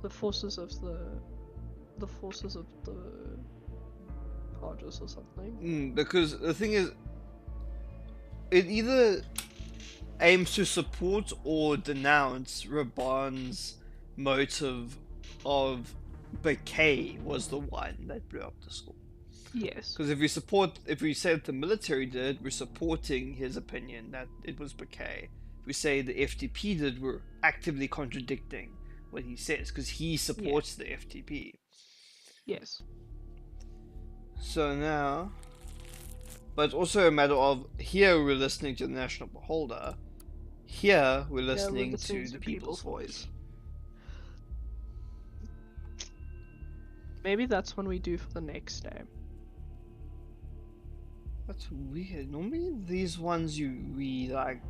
the forces of the Argos or something? Because the thing is, it either aims to support or denounce Raban's motive of Bakay was the one that blew up the school. Yes. Because if we say that the military did, we're supporting his opinion that it was Bakay. If we say the FTP did, we're actively contradicting what he says because he supports the FTP. Yes. So now, but it's also a matter of here we're listening to the National Beholder, here we're listening to the people's voice. Maybe that's what we do for the next day. That's weird. Normally these ones we like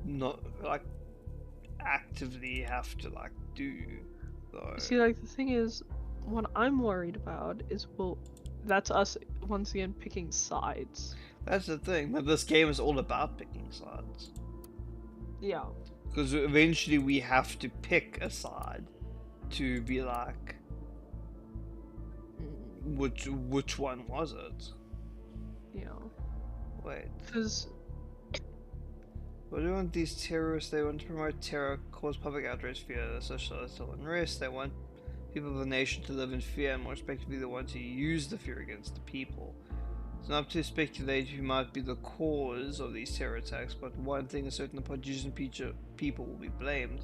not like actively have to like do though. See, like the thing is, what I'm worried about is, well, that's us once again picking sides. That's the thing, but this game is all about picking sides. Yeah. Because eventually we have to pick a side to be like, which one was it? Yeah. Wait. Because What do they want these terrorists? They want to promote terror, cause public outrage, fear, social unrest. They want people of the nation to live in fear, and more respectively, they want to use the fear against the people. It's not up to speculate who might be the cause of these terror attacks, but one thing is certain: the Parisian people will be blamed.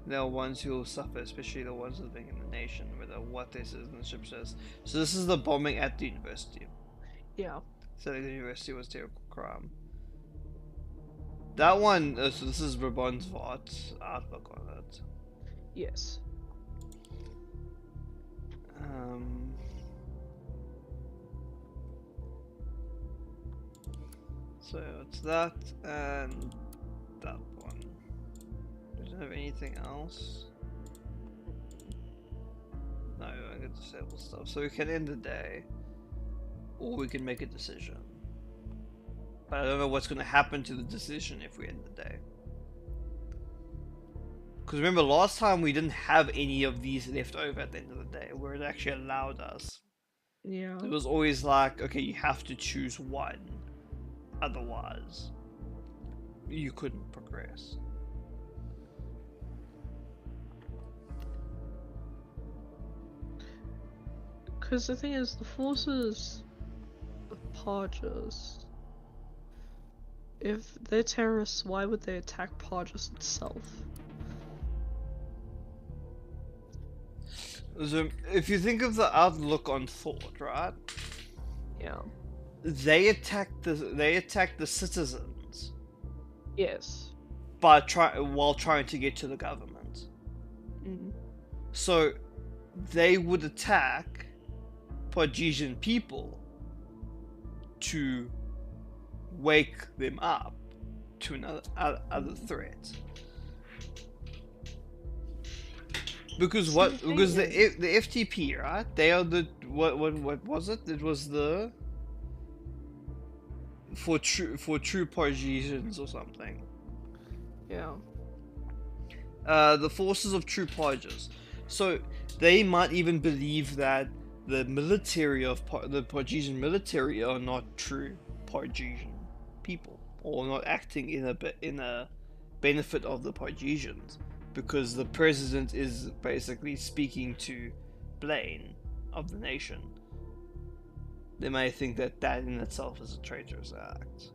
They are ones who will suffer, especially the ones living in the nation, no matter what their citizenship says. So this is the bombing at the university. yeah. So the university was a terrible crime. That one, so this is Brabant's outlook on it. Yes. So it's that and that one. Doesn't have anything else. No, I don't get disable stuff. So we can end the day, or we can make a decision. But I don't know what's going to happen to the decision if we end the day. Because remember, last time we didn't have any of these left over at the end of the day, where it actually allowed us. Yeah. It was always like, okay, you have to choose one. Otherwise, you couldn't progress. Because the thing is, the forces of Parjas, if they're terrorists, why would they attack Parjas itself? So, if you think of the outlook on thought, right? Yeah. They attack the citizens Yes. while trying to get to the government. Mm. So they would attack Parisian people to wake them up to another other threat. Because what? Because the FTP, right? They are the what was it? It was the for true Parisians or something. Yeah. The forces of true Parisians. So they might even believe that the military of the Parisian military are not true Parisian people, or not acting in a benefit of the Parisians, because the president is basically speaking to Blaine of the nation. They may think that that in itself is a traitorous act.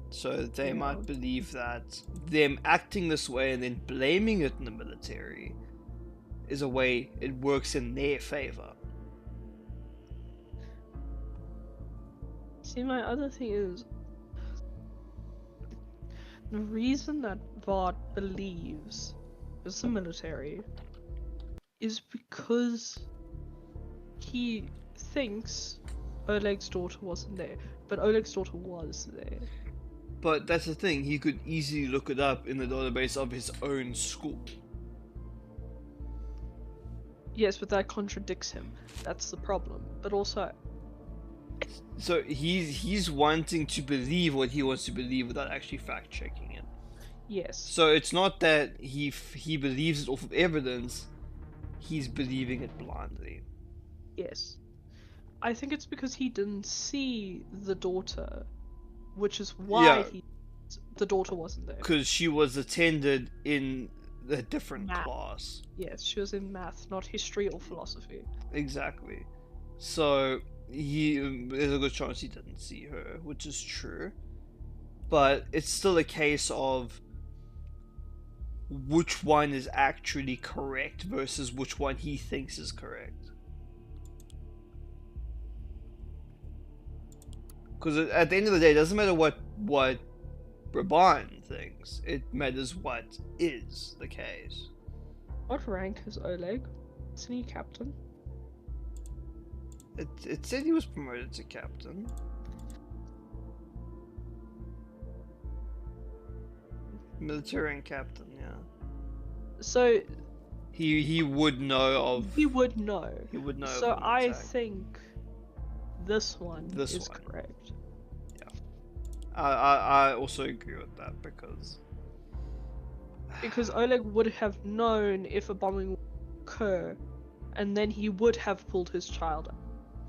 So they might believe that them acting this way and then blaming it on the military is a way it works in their favor. See, my other thing is the reason that Vought believes it's the military is because he thinks Oleg's daughter wasn't there, but Oleg's daughter was there. But that's the thing, he could easily look it up in the database of his own school. Yes, but that contradicts him. That's the problem. But also, So he's wanting to believe what he wants to believe without actually fact checking it. yes. So it's not that he believes it off of evidence, he's believing it blindly. Yes. I think it's because he didn't see the daughter, which is why Yeah. the daughter wasn't there. Because she was attended in a different Math. class. Yes, she was in math, not history or philosophy. Exactly. So there's a good chance he didn't see her, which is true. But it's still a case of which one is actually correct versus which one he thinks is correct. Because at the end of the day, it doesn't matter what Raban thinks. It matters what is the case. What rank is Oleg? Isn't he captain? It said he was promoted to captain. Military and captain, yeah. So He would know of. he would know. He would know. So of an I attack. think this one This is one. correct. I also agree with that because Because Oleg would have known if a bombing would occur, and then he would have pulled his child out.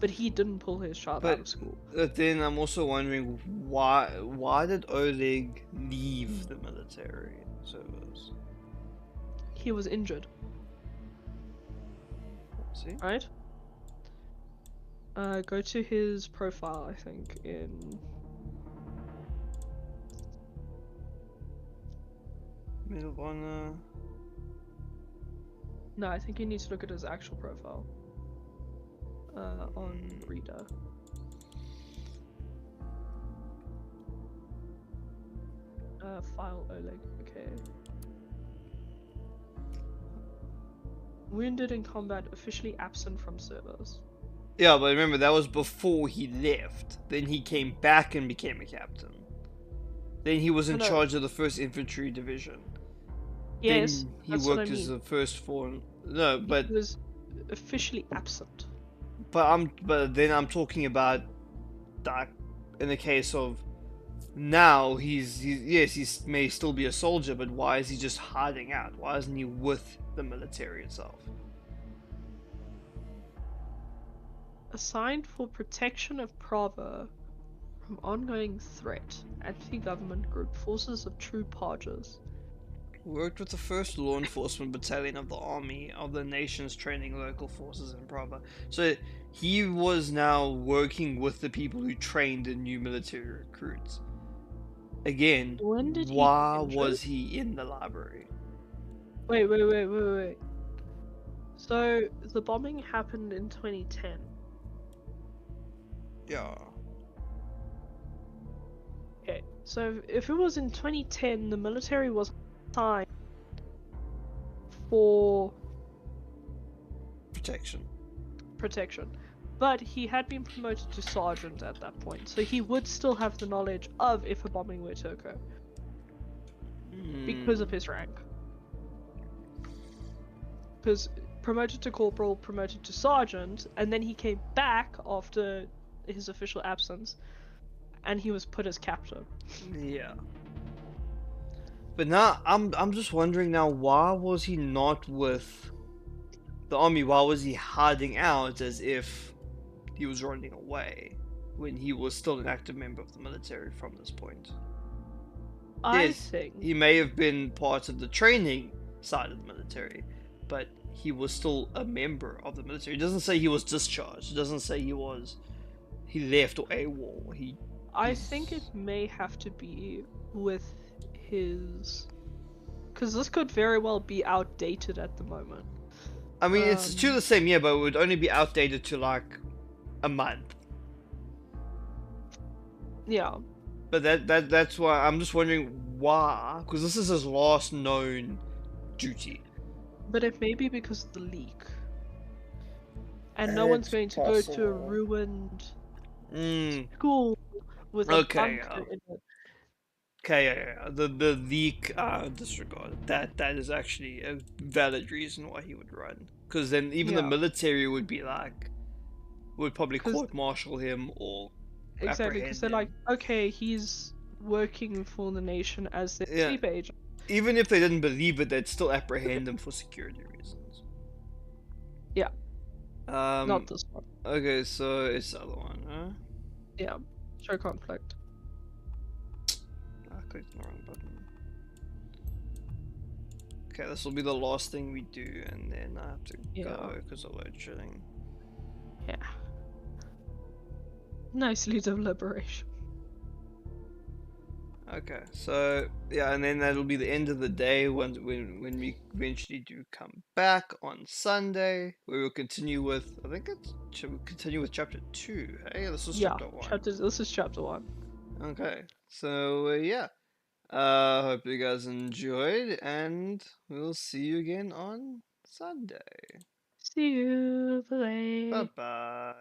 But he didn't pull his child out But- of school. then I'm also wondering why did Oleg leave the military service? He was injured, See? right? Go to his profile, I think, in... Medal of Honor. No, I think you need to look at his actual profile. On Reader. File Oleg, okay. Wounded in combat, officially absent from service. Yeah, but remember that was before he left. Then he came back and became a captain. Then he was in No, no. charge of the 1st Infantry Division. Yes, Then he that's what I worked as mean. the first foreign. No, but He was officially absent. but then I'm talking about that in the case of now he's yes, he may still be a soldier, but why is he just hiding out? Why isn't he with the military itself? Assigned for protection of Prava from ongoing threat, anti-government group, forces of true Pages. Worked with the 1st Law Enforcement Battalion of the Army of the Nation's training local forces in Prava. So he was now working with the people who trained the new military recruits. Again, When did he why get was he in the library? Wait. So the bombing happened in 2010. Yeah. Okay, so if it was in 2010, the military was assigned for protection. But he had been promoted to sergeant at that point, so he would still have the knowledge of if a bombing were to occur because of his rank. Because promoted to corporal, promoted to sergeant, and then he came back after his official absence, and he was put as captain. Yeah. But now I'm just wondering now, why was he not with the army? Why was he hiding out as if he was running away when he was still an active member of the military from this point? I Yes, think he may have been part of the training side of the military, but he was still a member of the military. It doesn't say he was discharged. It doesn't say he left or AWOL. I think it may have to be with his, because this could very well be outdated at the moment. I mean, it's to the same year, but it would only be outdated to like a month. Yeah. But that's why I'm just wondering why, because this is his last known duty. But it may be because of the leak. And no one's It's going to go to a possible. ruined Mm. school with a Okay, bunker in it. Okay, yeah. The leak disregard. That is actually a valid reason why he would run. Because then even the Yeah. military would be like, would probably 'Cause- court-martial him or Exactly, because they're like, apprehend okay, he's working for the nation as their Yeah. sleep agent. him. Even if they didn't believe it, they'd still apprehend him for security reasons. Yeah. Um. Not this one. Okay, so it's the other one, huh? Yeah. Show conflict. I clicked the wrong button. Okay, this will be the last thing we do, and then I have to go because of load shedding. Yeah. Nicely deliberation. Okay, so yeah, and then that'll be the end of the day when we eventually do come back on Sunday. We will continue with, I think it's, should we continue with chapter 2? Hey, this is chapter 1. This is chapter 1. Okay, so yeah. Hope you guys enjoyed, and we'll see you again on Sunday. See you. Bye. Bye bye.